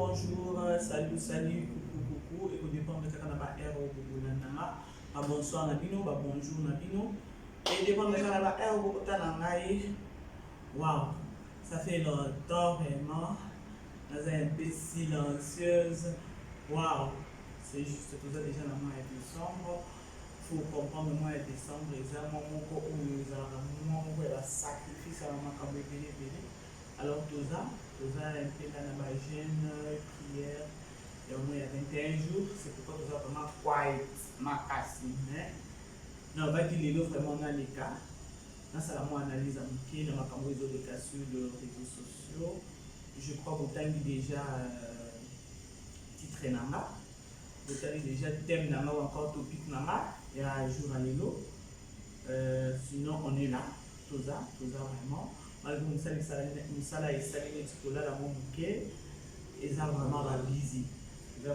bonjour, salut, coucou, et au dépend de Kanaba R au Bobonana, bonsoir Nabino, bonjour Nabino, et dépend de Kanaba R au Botanangaï. Waouh, ça fait longtemps vraiment, dans un peu silencieuse. Waouh, c'est juste tout ça déjà dans le mois de décembre. Il faut comprendre le mois de décembre, les amants, mon sacrifice à ma caméra. Alors, tout ça, un peu dans la gêne, prière, et au moins il y a 21 jours, c'est pourquoi tout ça vraiment quiet, ma casse. Non, on va dire les deux vraiment dans les cas. Dans ça, moi, analyse à mon dans ma caméra de cas sur les réseaux sociaux. Je crois que vous avez déjà titre Nanga, vous avez déjà thème Nanga ou encore topic Nanga, et à jour à l'élo. Sinon, on est là, tout ça vraiment. Malgré que nous sommes là, mon bouquet, et ça vraiment busy. Je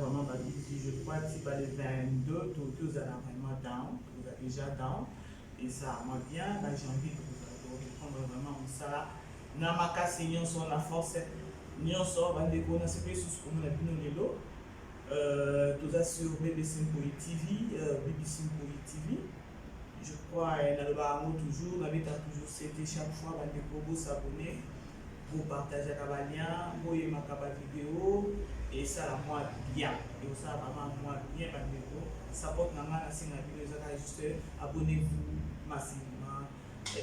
crois que c'est pas le 22, tout ça vraiment down, vous êtes déjà down. Et ça, moi bien, là j'ai envie que vous répondre vraiment ça là. Dans ma casse, nous sommes la force, nous sommes en déco, nous sommes sur comme on a vu nous les lots. Tout ça sur BBC TV, BBC TV. Je crois dans le barreau toujours, on avait toujours c'était chaque fois vous s'abonner, vous partagez la lien, vous aimez ma vidéo, et ça moi bien, et ça vraiment moi bien ça porte dans ma vidéo, juste abonnez-vous massivement,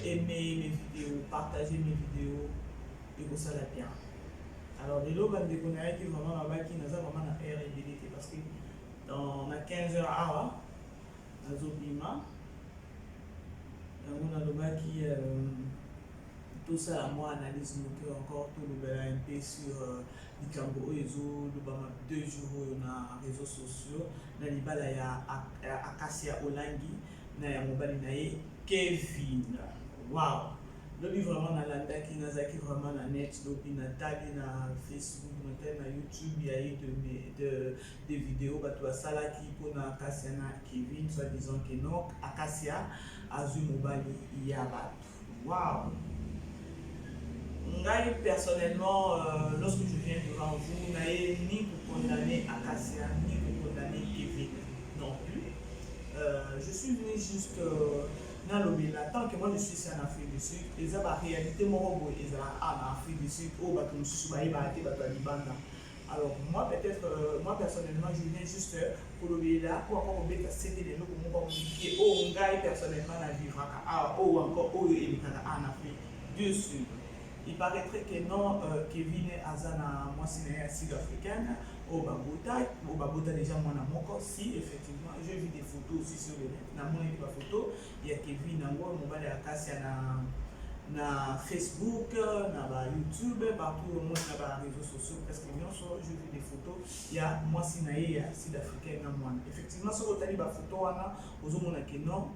aimez mes vidéos, partagez mes vidéos, et vous ça bien. Alors les lots qui vraiment là-bas qui nous a vraiment la RDDT parce que dans 15 heures à dans Zobima, on a le bas qui tout ça à moi analyse nous encore tout le un peu sur les Cambo réseau le 2 jours dans les réseaux sociaux dans les bala ya Acacia Olangi na ya mobali na ye Kevin. Waouh, le vraiment dans la qui n'a vraiment na net donc na tag na Facebook na YouTube il y a eu des vidéos bah toi ça là qui pour na Acacia na Kevin soit disant que non Acacia Azu mobali il y a là. Waouh, moi personnellement lorsque je viens devant vous n'avez ni pour condamner Acacia ni pour condamner Kevin non plus. Je suis venu juste dans le Bénin, tant que moi je suis ici en Afrique du Sud, et ça va réalité mon robot est en Afrique du Sud, au bateau sous alors moi peut-être, moi personnellement je viens juste pour le Bénin, pour encore oublier que c'était des noms pour moi communiquer, oh gars personnellement à vivre ou encore en Afrique du Sud. Il paraîtrait que non, Kevin Azana, moi c'est une sud-africaine, au Babota déjà moi na moko si effectivement j'ai vu des photos aussi sur le net, na mon des photos, il y a Kevin Nango, mobile Acacia na Facebook, na YouTube, partout au monde na réseaux sociaux presque bien sûr, j'ai vu des photos, il y a moi si naïe sud-africaine na moi. Effectivement sur le tali ba photo wana, aux hommes que non,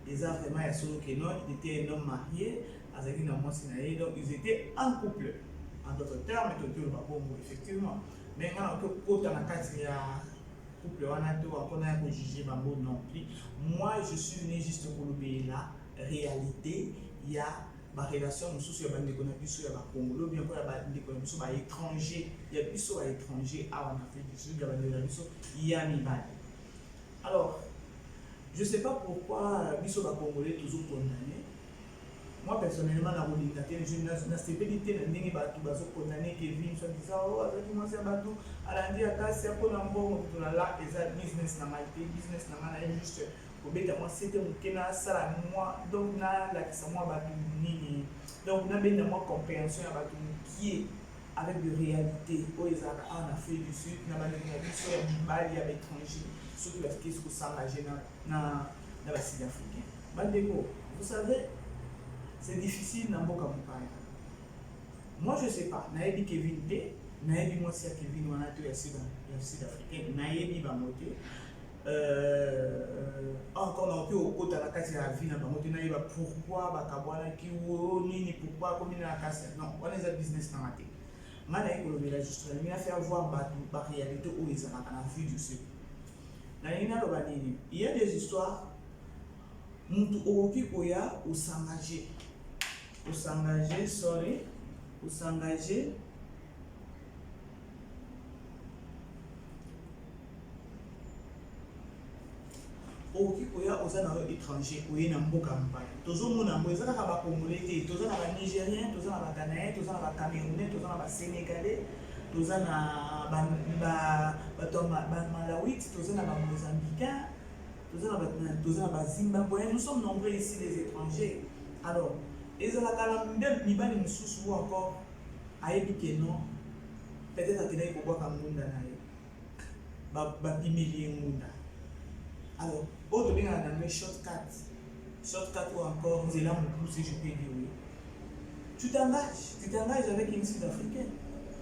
les a vraiment il solo que non, il était un homme marié. Donc ils étaient en couple. En d'autres termes, effectivement. Mais quand on a couple, on a juger non plus. Moi, je suis venu juste pour le la réalité. Il y a ma relation, nous sommes sur les Congo, bien pour les étrangers. Il y a plus sur étrangers en Afrique du Sud, il y a mis alors, je ne sais pas pourquoi les Congolais sont toujours condamnés. Moi personnellement, dans mon je n'ai stabilité dans les bateaux condamnés Kevin, soit disant, oh, avec moi c'est un bateau, à la vie, c'est un peu l'embon, là, et ça, business n'a pas été, business n'a pas été juste, au bête, moi c'était mon kéna, ça, moi, donc là, c'est moi, bateau, donc, on a bien moi compréhension à bateau qui est avec de réalité, où ils ont en Afrique du Sud, dans la réalité, sur les Bali avec étrangers, surtout parce qu'ils sont s'engager dans la Sud-Africaine. Vous savez, c'est difficile dans beaucoup de cas. Moi, je ne sais pas. Je dit Kevin T. Je dit moi si Kevin on a tout sud-africain. Je dit Bamoté. Encore un peu au côté de la case de la vie, je ne pourquoi Bakabwana qui ou ni pourquoi comme il a cassé. Non, on est un business dans la tête. Je vais juste faire voir la réalité où ils sont dans la vie du sud. Il y a des histoires. Mtu oki koya usangaje sorry usangaje okoki koya oza na étranger oye na mboka mopaya tozomona yango eza kaka bacongolais te toza na banigérien toza na baghanéen toza na bacamerounais toza na basénégalais toza na bato ya bamalawite toza na bamozambicain toza na bazimbabwéen. Nous sommes nombreux ici les étrangers. Alors ezalaka na nde mibali mosusu oyo encore ayebi ke non peut-être akendaki kobwaka ngunda na ye bapimeli ye ngunda. Alors oyo tobengaka na ngai shortcut ou encore nzela mokuse, je peux dire oui. Tu t'engages avec une sud-africaine.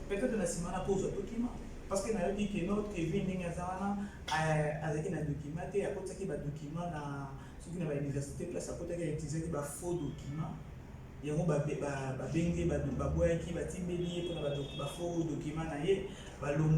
Peut-être na nsima na kozwa document parce que nayoki ke notre vie ndenge aza wana azalaki na document te akotisaki badocument na soki na bauniversité place akotaki autilisaki bafaux document yango babengi baboyaki batimbeli ye mpona bafaux document na ye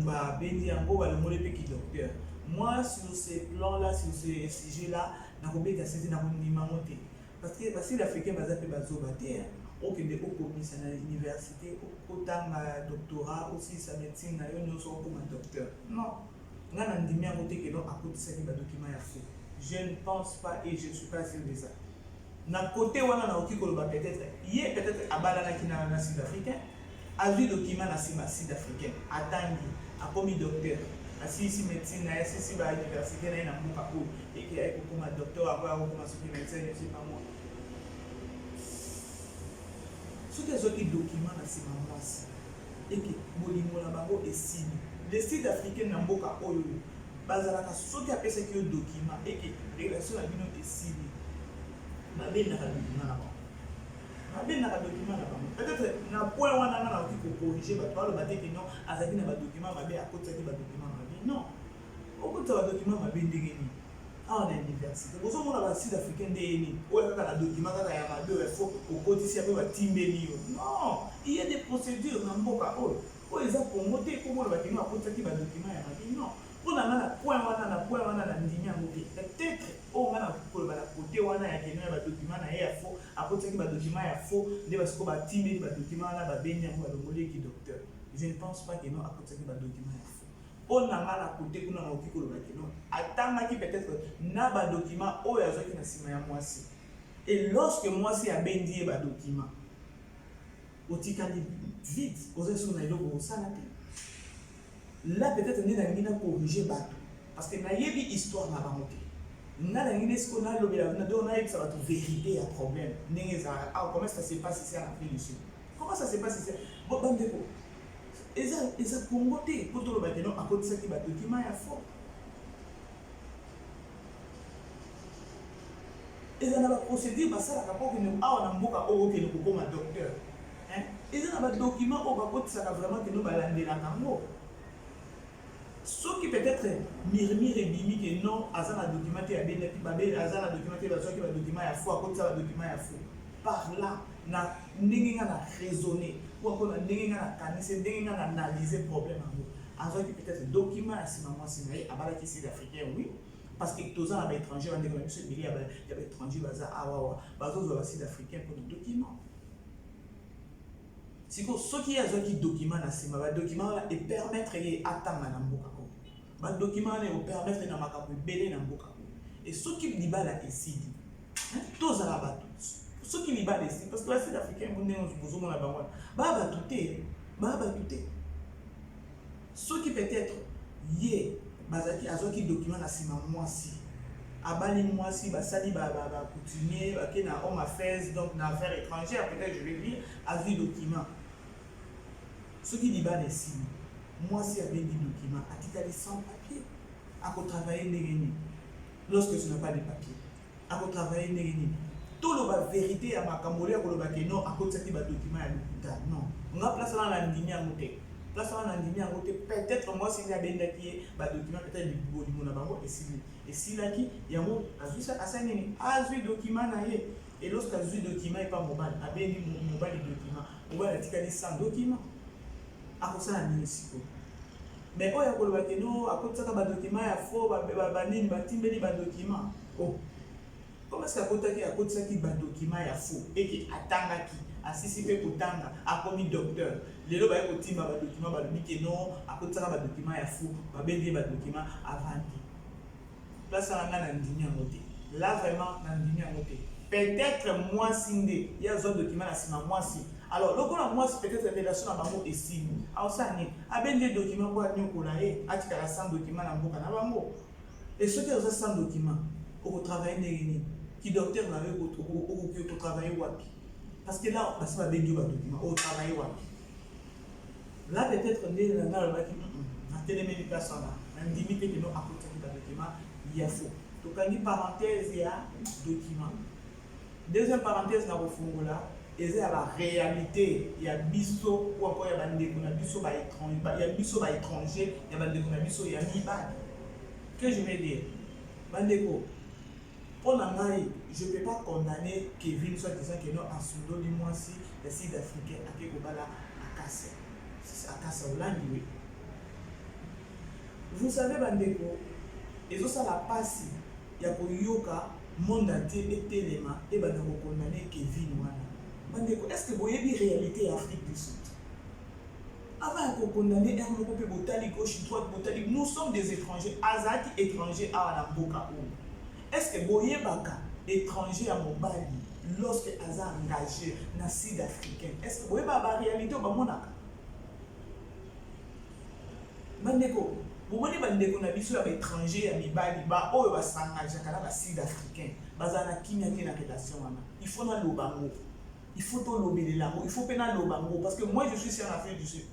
babengi yango balongoli mpe kidocteur. Moi sur ce plan là, sur ce sujet là nakobeta sezi nakondimango te parce que basili africain baza mpe bazoba te okende okomisa na université okotanga doctorat aussi sa médecine na yo nyonso okoma docteur. Non, nga na ndimi yango te keno akotisaki badocument ya faux. Je ne pense pas et je ne suis pas sûr de ça. Na côté wana naoki koloba peut-être ye peut-être abalanaki na sud-africain azwi document na nsima sud-africain atangi akomi docteur asisi médecine na ye asisi bauniversité na ye na mboka oyo eke aye kokoma docteur akoya kokoma soki médecin ne sais pas moi. Soki azwaki document na nsima mwasi eke bolingo na bango esili le sud-africain na mboka oyo bazalaka soki apesaki yo document eke relation na bino esili babendaka document na bango peut-être na point wana nga nakoki kokorrige bato baloba te ke non azalaki na badocument mabe akotisaki badocument mabe. Non, okotisa badocument mabe ndenge nini awa na université ozomona basud africain nde ye nini oyo kaka na document kaka ya mabe oyo efo okotisi yape batimbeli yo. Non, il y a des procédures na mboka oyo eza kongo te komona bakeno akotisaki badocument ya mabe. Non, mpona nga na point wana na ndimi yango te peut-être oyo nga na koloba na kote wana ya keno ya badocument na ye ya faux akotisaki badocument ya faux nde basiko batimbeli badocument wana babengi yango balongoleki docteur. Je ne pense pas keno akotisaki badocument ya faux. Mpona nga na kote kuna nakoki koloba keno atangaki peut-être na badocument oyo azwaki na nsima ya mwasi et lorsque mwasi abendi ye badocument otikali vide oza so na eloko osala te. Là peut-être nde nalingi nakorrige bato parce que nayebi histoire na bango te nga nalingi nde siko nalobela donc nayebisa bato vérité ya problème ndenge ezalaka. Ah, comment ça se passe ici en Afrique du Sud? Comment ça se passe ici? Bandeko eza kongo te po toloba keno akotisaki badocument ya faux. Eza na baprocédure basalaka mpo kende awa na mboka oyo okende kokoma docteur. Eza na badocument oyo bakotisaka vraiment keno balandelaka yango. Soki peut-être mirmire ebimi ke non aza na document te abendaki babe aza na document te bazwaki badocument ya faux akotisa badocument ya faux. Par là na ndenge nga na raisonner ou encore na ndenge nga na kanise ndenge nga na analyser problème yango azwaki peut-être document ya nsima mwasi na ye abalaki sud-africain oui parce que toza na baétranger bandeko na biso ebele ya baétranger baza awawa bazozwa basud-africain mpona document. Siko soki azwaki document na nsima badocument wana epermettre ye atanga na mboka oyo badocument wana epermettre na makambo ebele na mboka oyo et soki libala esili tozala bato soki libala esili parce que basud-africain ndenge bozomona bango wana baya bato te soki peut-être ye bazalaki azwaki document na nsima mwasi abali mwasi basali coutumier bake na homme affairs donc na affaires étrangères peut-être je vais dire azwi document soki libala esili mwasi abengi document atikali sans papier akotravaille ndenge nini lorsque tu n'as pas de papier akotravaille ndenge nini toloba vérité ya makambo ya koloba ke non akotisaki badocument ya lokuta. Non, nga place wana na ndimi yango te peut-être mwasi nde abendaki ye badocument peut-être bolingo na bango esilaki yango asali nini azwi document na ye et lorsque azwi document epa mobali abendi mobali document mobali atikali sans document akosala nini sikoyo? Mais oyo akoloba ke no akotisaka badocument ya faux banini batimbeli badocument comment est-ce akotisaki badocument ya faux eke atangaki asisi mpe kotanga akomi docteur lelo baye kotimba badocument balobi ke non akotisaka badocument ya faux babendi ye badocument avandi place à la ndini en côté. Là vraiment, la ndini en côté. Peut-être moi sindé, il y a un document à sima moi si. Alors, le coup moi c'est peut-être une relation à bango et si. Alors ça ni, à ben des documents pour aller au colaé, à tika la 100 documents dans boka na bango. Et ceux qui ont 100 documents, au travail n'est qui docteur n'avait au travail wapi. Parce que là, on va bien dire document au travail wapi. Là peut-être on est dans le bâtiment, la télémédication là, on limite que nous à côté du document, il y a faux. Donc on dit parenthèse il y a document. Deuxième parenthèse dans le fond là, et c'est la réalité. Il y a biso ou encore il y a des biso par étranger, il y a biso par étranger, il y a des biso il y a mi-bad. Que je vais dire, Bandeko, pour l'anglais, je ne peux pas condamner Kevin soit disant que non, en solo du mois si les Sud-Africains à Kekobala à Kassé. À Kassé au Langue. Vous savez, Bandeko, et ça la passe, il y a pour Yoka, monde entier et téléma, et Bandeko condamner Kevin Wana. Bandeko, est-ce que vous voyez une réalité Afrique du Sud? Avant de condamner un groupe botanique, gauche, droite, botanique, nous sommes des étrangers, azati étrangers à la Boka. Est-ce que Boye Baka, étranger à Mobali, lorsque Aza engagé dans le Sud-Africain, est-ce que Boye Baka réalité au Bamonaka? Bandeko, vous voyez Bandeko na biso ya étranger à Mibali, ba oyo ba s'engagé kala ba Sud-Africain, bazana kimia te na relation wana. Il faut na lobango. Il faut to lobele lango, il faut pena lobango parce que moi je suis ici en Afrique du Sud.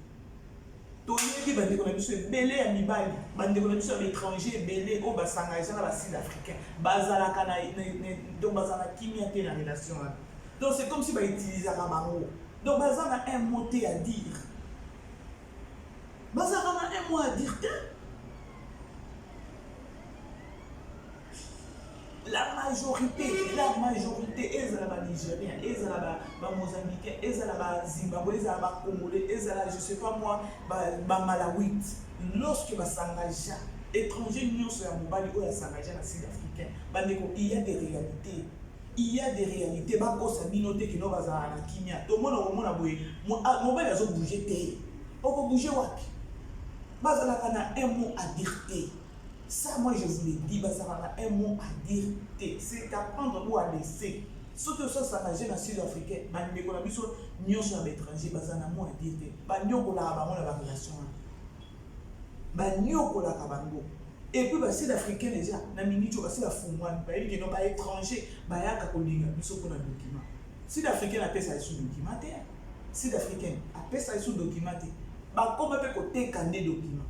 Toyebi bandeko na biso belé ya mibali, bandeko na biso ya étranger belé o ba s'engagé na ba Sud-Africain, bazalaka na donc bazana kimia te na relation wana. Donc c'est comme si ba utiliser la bango. Donc bazana un mot à dire. Bazana un mot à dire. La majorité, ils sont Nigériens, ils sont Mozambicains, ils sont Zimbabwe, ils sont Congolais, ils sont, je ne sais pas moi, Malawite. Lorsque ils s'engagent, étrangers, nous sommes Mobali, ils s'engagent dans le Sud-Africain, il y a des réalités. Il y a des réalités. Il y a des réalités qui sont dans la kimia. Tout le monde a bougé. Mobali a bougé. On peut bouger. Il y a un mot à dire. Ça, moi, je vous l'ai dit, ça va un mot à dire. C'est à prendre ou à laisser. Ce que ça s'engage dans le Sud-Africain, nous sommes étrangers, ça a un mot à dire. Nous sommes la relation. Et puis, les Sud-Africains, déjà, dans les minutes, c'est la fumouane. Ils sont étrangers, ils sont document. Sud-Africain appelle ça sous documenté. Sud-Africain appelle ça sous documenté. Comment peut-on candidat document?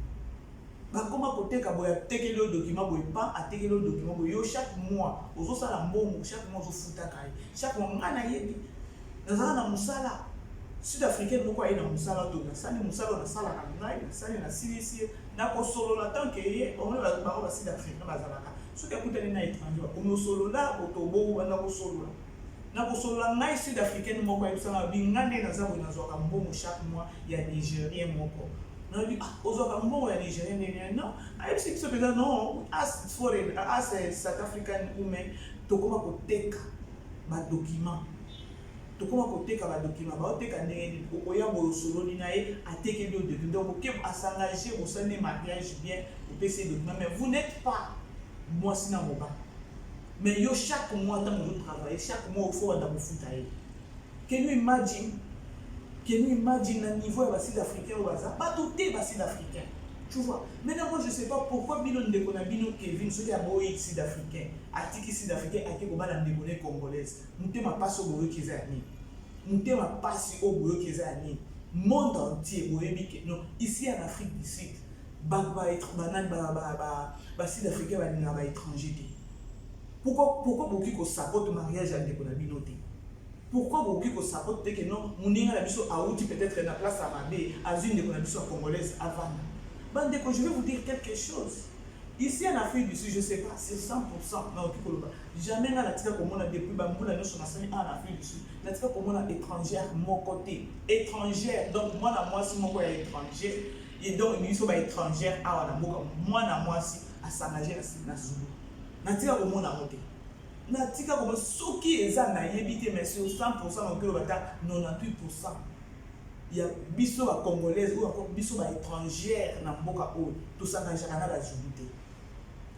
Comment côté kaboya teke le document boy pas à teke le document boy chaque mois aux autres la mbongo chaque mois au futa kai chaque mois ngana yebi na musala sud-africain moko ayi na musala to na sali musala na sala na ngai na sali na silisi na ko solo la tant que ye on va ba sud-africain bazalaka ce que kutani na étranger on solo là otobo bana ko solo na ko solo ngai sud-africain moko ayi sala bingane na zabo na zoka mbongo chaque mois ya nigérien moko. Non, aux Nigériens, non. I think so because no, as foreign, as a South African woman, to come up take ma document. To come up take ma document. Ba take ane oya bo solo ni nae a take le document. Donc ok, à s'engager au sein des mariages bien au PC document. Mais vous n'êtes pas moi si na moba. Mais yo chaque mois dans mon travail, chaque mois au fond dans mon foutaille. Can you imagine? Can you imagine un niveau de Sud-Africain au hasard? Pas tout est Sud-Africain. Tu vois? Maintenant, moi, je ne sais pas pourquoi Bilon de Konabino Kevin, ceux qui ont beau Sud-Africain, Atiki Sud-Africain, Atiki Obala Ndebone Congolaise, nous ne pas au bout qui est année. Nous ne pas au bout qui est année. Monde entier, non. Ici en Afrique du Sud, Sud-Africain va étranger. Pourquoi beaucoup de sapote mariage à Ndebone? Pourquoi beaucoup de sapote que non, mon n'a pas outil peut-être la place à Mabé, à une de congolaise avant. Bandeko, je vais vous dire quelque chose. Ici en Afrique du Sud, je ne sais pas, c'est 100%. Non, jamais dans la tika comme on a depuis Bamboula, nous sommes en Afrique du Sud. La tika comme on a étrangère, mon côté. Étrangère, donc moi, si mon côté est étranger, et donc nous sommes étrangères, moi, si à s'engager à Zulu. La tika comme on a monté. Natika comme ceux qui est na yebité mais sur 100% donc le bata 98%. Il y a biso ba congolaise ou encore biso ba étrangère na mboka o tout ça quand jana la jubité.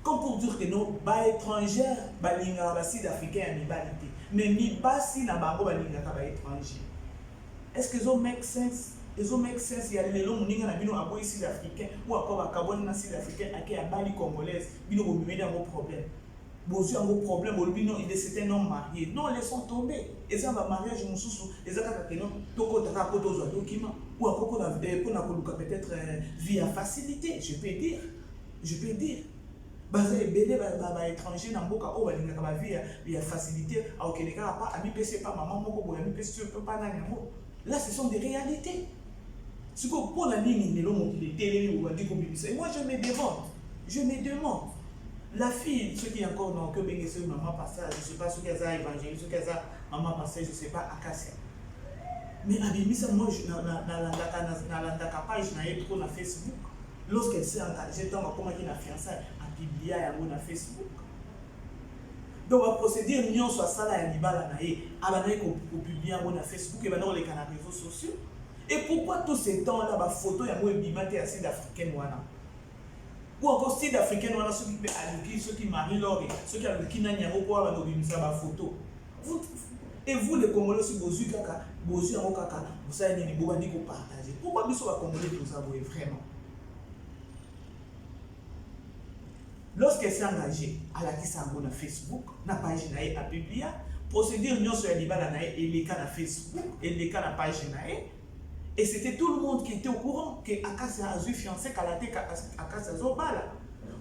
Comme pour dire que non, ba étrangère, ba linga ba sud-africain ya mibalité. Mais mi basi na bango ba linga ka ba étranger. Est-ce que ça make sense? Ils ont make sense, il y a les longs moninga na bino aboy sud-africain ou encore ba kabon na sud-africain ake ya bali congolaise, bino ko bimé dans vos problèmes. Bozu un gros problème, bino il c'était non marié. Non, laissons tomber. Et ça va mariage mususu, et ça ka non toko taka ko tozo document ou encore pour na koluka peut-être via facilité, je peux dire. Je peux dire. Baza ebele ba étranger na mboka o balinga ka ba via facilité a okeleka pas ami pc pas maman moko boya mi pc pas na nyango. Là ce sont des réalités. Ce que pour la ligne de l'homme qui est télé ou dit comme ça. Moi je me demande. Je me demande. La fille, ceux qui encore n'ont que béni sur maman passage, je ne sais pas ce qu'elle a évangélisé, ce qu'elle a maman passage, je ne sais pas Acacia. Mais Abimisa, moi je n'ai pas page trop na Facebook. Lorsqu'elle s'est engagée dans comment il a fiançailles, à publier à Facebook. Donc la procédure union soit ça là et libala naé, abanaï qu'on publie à Facebook et maintenant les canaux réseaux sociaux. Et pourquoi tous ces temps là, la photo ya moi bimate à sud-africaine wana? Ou encore sud-africaine wana ceux qui aluki, ceux qui marient leur, ceux qui aluki na nyango pour avoir bimisa ba photo. Et vous les Congolais aussi bozu kaka, bozu yango kaka, vous savez ni bobandi ko partager. Pourquoi biso ba Congolais tout ça vraiment? Lorsqu'elle s'est engagée à la Kisango na Facebook, na page nae a publié, procédure nyonso ya libala nae et les cas na Facebook et les cas na page nae. Et c'était tout le monde qui était au courant que Acacia a eu fiancé Kalate Acacia Zobala.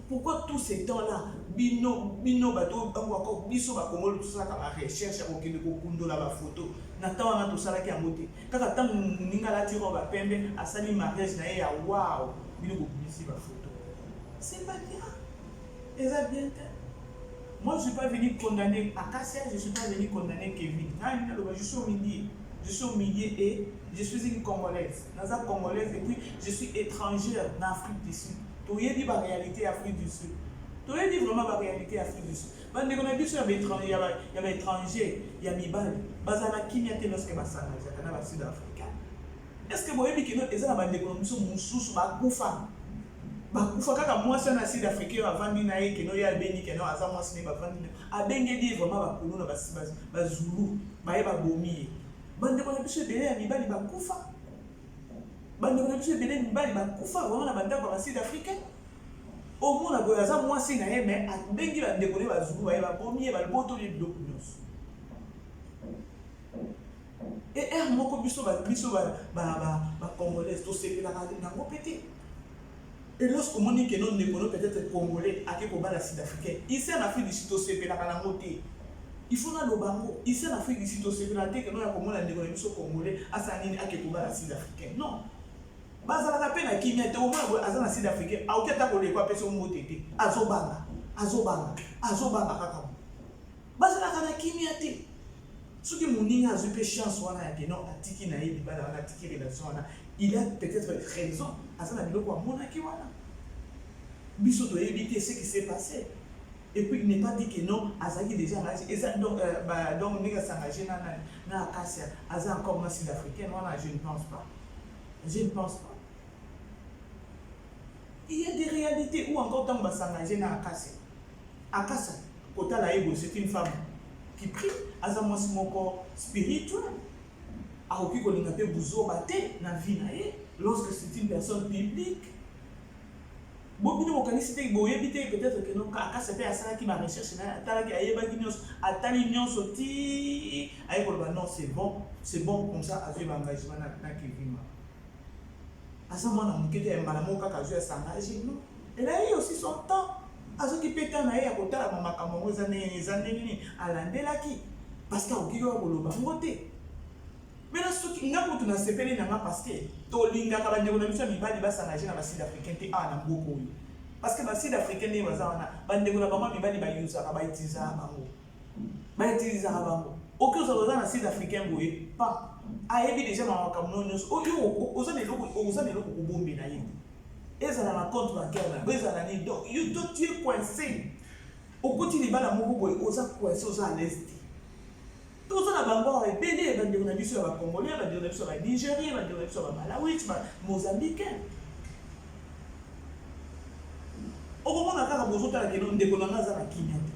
Pourquoi tous ces temps-là, bino bato encore biso ba Congolais tout ça la recherche au kende ko kundo la ba photo. Na tawa na to sala ki amote. Kaka tam ninga la tiro ba pembe asali mariage nae ya wow, bino ko bisi ba photo. C'est pas bien. Moi, je ne suis pas venu condamner Acacia, je ne suis pas venu condamner Kevin. Je suis au milieu. Je suis au milieu et je suis une Congolaise. Congolaise et puis je suis étrangère en Afrique du Sud. Tu as dit la réalité Afrique du Sud. Tu as dit vraiment la réalité Afrique du Sud. On a dit qu'il y avait étranger, il y a Mibali. Bazana Kinyate lorsque je suis Sud-Africain. Est-ce que vous avez dit que nous avons des économies sous ma bouffane? Bakufa kaka mwasi na sud africain avandi na ye keno ya beni keno aza mwasi ne bavandi abenge di vraiment bakulu na bazulu baye babomi bande ko na biso bele ya mibali bakufa bande ko na biso bele mibali bakufa vraiment na banda ba sud africain au moins na boya aza mwasi na ye mais abengi bande ko ne bazulu baye babomi ba boto ye biloko nyonso et moko biso ba congolais to sepela na ngo pété. Et lorsqu'on dit que nous ne connaissons peut-être Congolais à quelque part sud-africain, ici en Afrique du Sud, c'est la montée. Il faut dans le bango. Ici en Afrique du Sud, c'est la que nous avons la négociation Congolais à Sanine à quelque part sud-africain. Non. Bazala la peine à qui m'est au moins à sud-africain. À aucun temps, on les voit passer au mot tété. Azobanga. Bazala la qui m'est. Ce que mon nid a eu chance, non, à Tiki Naïd, à Tiki relation, il a peut-être raison. À ça, il a mon akiwana. Biso doit éviter ce qui s'est passé. Et puis, il n'est pas dit que non, Azaki déjà engagé. Et ça, donc, on est engagé dans Acacia. Azaki encore sud-africain, je ne pense pas. Je ne pense pas. Il y a des réalités où encore tant qu'on s'engager dans Acacia. Acacia, Kota Laïbo, c'est une femme qui prie. Azaki mon corps spirituel. A aucun qu'on a fait bouzo baté dans la vie lorsque c'est une personne publique. Beaucoup de localités qui éviter peut-être que non, quand c'était à ça qui m'a recherché, à Talignon sorti, non, c'est bon comme ça, avec l'engagement dans Kevin. À ce moment-là, on a un malamon qui a joué à s'engager. Elle a eu aussi son temps. À ce qui peut être à côté de la maman, à l'Andelaki. Parce qu'il y a un qui mais là, ce qui n'a pas tout sepelé parce que Tolinga Kabandé, on a mis ça, il va s'engager dans la Sud-Africaine, qui a un beau pays. Parce que la Sud-Africaine, il va s'engager dans la Sud-Africaine. Aucun chose dans la Sud-Africaine, pas. A évi déjà dans le Cameroun, aux années où bomber na yé. Et ça n'a pas contre la guerre, mais ça n'a pas donc, tu es coincé. Au côté des balles à Moko, aux a coincé aux à l'est. Tout ça, la banque est bénie, il va dire sur la Congolais, il va dire sur la Nigérie, il va dire sur la Malawi, Mozambique. Au moment où on a bozo tala keno ndeko na ngaza na kimia te.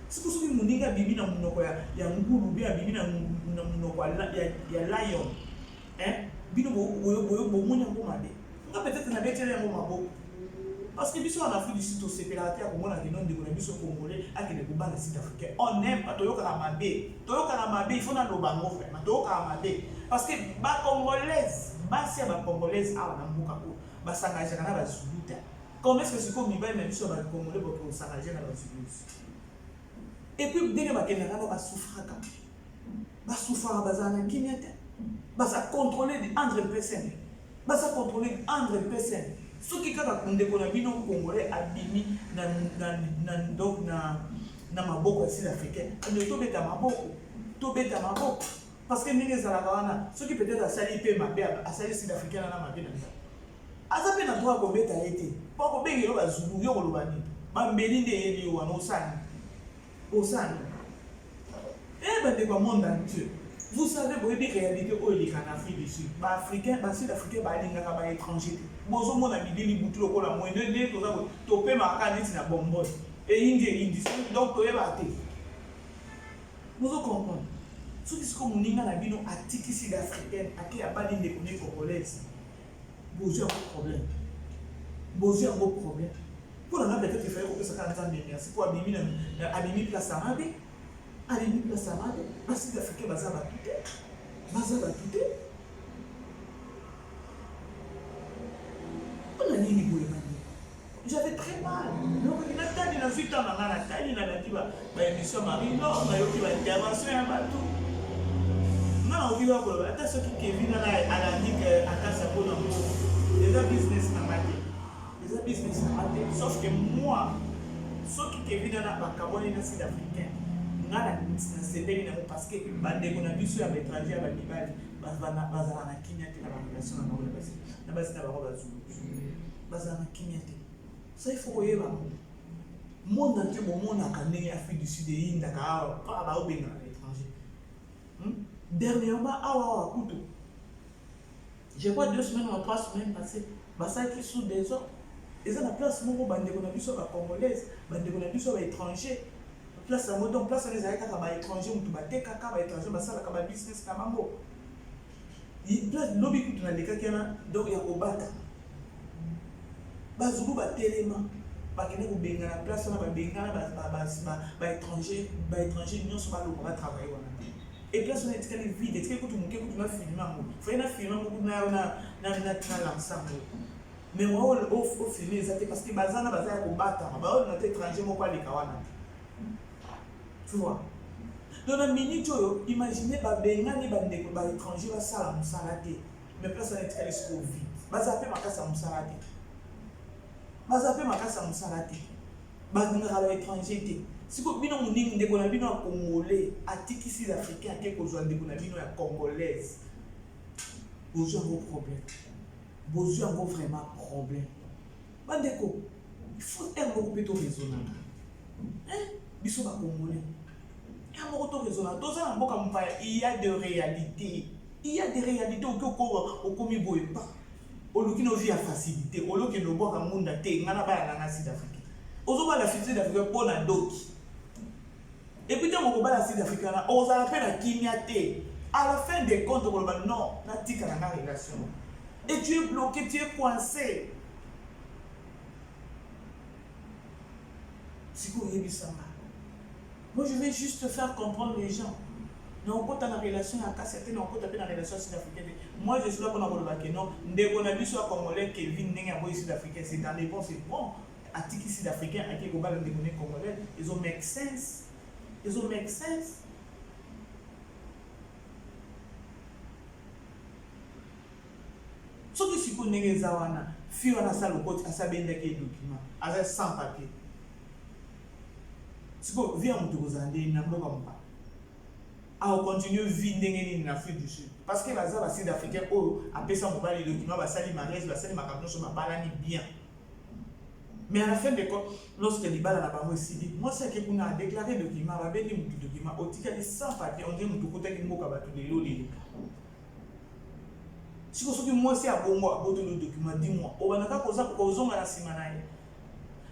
Siko soki muninga bibi na munoko ya ngulu bi bibi na munoko ya lion. Bino bo munya ngo mabe. Nga peut-être na betele ngo maboko. Parce que biso en Afrique du Sud, c'est pélaté à comment la gueule de Biso congolais à que les Bouba les Sud-Africains. On aime pas Toyo Karamabé. Toyo Karamabé, il faut dans le bango, frère. Toyo Karamabé. Parce que ba congolaise, ba si ba congolaise, ah, on a beaucoup. Ba s'engager dans la Zuluta. Comment est-ce que c'est comme il va même sur le congolais pour s'engager dans la Zuluta? Et puis, dès que ba kenera ba souffra quand. Ba souffra ba zana kinyata. Ba ça contrôler entre personnes. Ba ça contrôler entre personnes. Ce qui est ndeko na bino congolais abimi na maboko sud-africain to beta maboko parce que ndenge za la wana ce qui peut-être a sali pe mabe a sali sud-africain na mabe na aza pe na droit ko beta été pas ko bengelo ba zulu yo ko lobani ba mbeli nde yeli wana osani ba de ba monde entier. Vous savez, vous avez des réalités où il y a en Afrique du Sud. Les Africains, les Sud-Africains, les étrangers. Vous avez des milliers de bouteilles de la moindre de tout ça. Topé ma canette na bonbonne. Et Indie, donc tu es battu. Vous comprenez? Ce qui est comme nous avons dit, nous attiqués Sud-Africains, à qui a pas d'économie congolaise. Vous avez un problème. Vous avez un problème. Pour la peut-être qu'il fallait que ça soit un merci pour abîmer place à Mabé. Allez, place à Mabé. Les Sud-Africains, ils ont tout. On a dit j'avais très mal. Donc, il a dit dans 8 ans, il a dit émission Marie, non, il a dit intervention à Batou. Non, on dit que ceux qui viennent à la Ligue à Kassabo, déjà business à mater. Sauf que moi, ceux qui viennent à la Carbone et Sud-Africain, parce que on a vu sur l'étranger à Balibali, bazana kinyate na relation na ngolo basi. Na basi na bako bazulu. Bazana kinyate. Ça il faut que yeba. Monde entier bon monde a kané Afrique du Sud et Inde ka pas ba obenga à l'étranger. Dernièrement awa kuto. Je vois 2 semaines ou 3 semaines passées, basa qui sous des autres. Ils ont la place moko bande ko na biso ba congolaise, bande ko na biso ba étranger. Place à modon, place à les aïkas à l'étranger, ou tout baté, caca, à l'étranger, bah ça, la business, kamamo. Il place lobby qui dans les cas qui y a, donc il y a au bata. Bah, Zulu, bah, téléma. Bah, qu'il y a au benga, la place, on a benga, bah, étranger, nous sommes là, on va travailler. Et place, on a été vide, et tout le monde qui a filmé, il faut y avoir filmé, on a l'ensemble. Mais moi, on a filmé, parce que bazana, bazana, au bata, bah, on a été étranger, on va les kawana. Tu vois? Dans la minute, imaginez que les étrangers vont faire la moussarate. Mais place à l'étranger, c'est vide. Ils appellent ma casse à moussarate. Ils appellent ma casse à moussarate. Ils appellent l'étranger. Si vous avez des Congolais, attiqués sud-africains, quelque chose de Congolaise, vous avez un problème. Vous avez vraiment un problème. Il faut être beaucoup plus raisonnable. Biso ba Congolais. Il y a des réalités. Il y a des réalités au komi boye pas. Au lieu de vie à facilité, au lieu de nous boire un monde à terre, on a pas la Sud-Afrique. Aux la Sud-Afrique pour la doki. Et puis on va la Sud-Afrique, on a appelé la Kinyate. À la fin des comptes, on va non, la tika la relation. Et tu es bloqué, tu es coincé. C'est quoi il y a moi, je vais juste faire comprendre les gens. Non, quand tu as une relation avec certaines, on peut taper dans la relation sud-africaine. Moi, je suis là pour nous dire non. Dès qu'on a vu sur Congolais, Kevin Nenga sud-africain, c'est dans les bons, c'est bon. Atiki sud-africain, à qui on va les Congolais, ils ont make sense. Ils ont make sense. Ce qui est ce que Zawana, fille à sa locote, à sa bende qui est document, avec sans papier. Si vous vivez en Moutoukozandé, n'a pas comme pas. On continue à vivre en Afrique du Sud. Parce que les Sud-Africains, après ça, on va les documents, on va salir ma reste, on va salir ma carte, on va parler bien. Mais à la fin des comptes, lorsque les balles n'ont pas réussi, moi, c'est que nous avons déclaré le document, on va bien des documents, on dit qu'il y a sans papier, on dit que nous avons des documents. Si vous avez moi, c'est à bon, le document, dis-moi, on va pas poser la simanaï.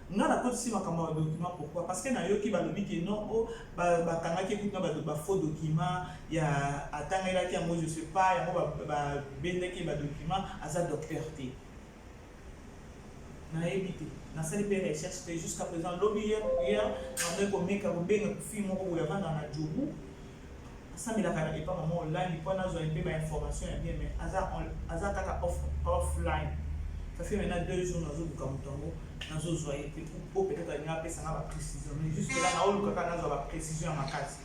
nga na koti si makambo ya document. Pourquoi? Parce que na yo ki balobi ke non o bakangaki écoute na ba faux document ya atangelaki yango je sais pas yango ba bendeki ba document aza docteur te. Na évité na sali pe recherche jusqu'à présent lobby hier on est comme meka benga film moko ya vanda na jobu asamilaka na epa maman online po nazo mpe ba information ya bien mais aza kaka offline. Ça fait maintenant 2 jours nazo buka mutango nazo zoyer pour peut-être alinga pesa na ba précision mais juste là na oluka kana nazo ba précision ya makasi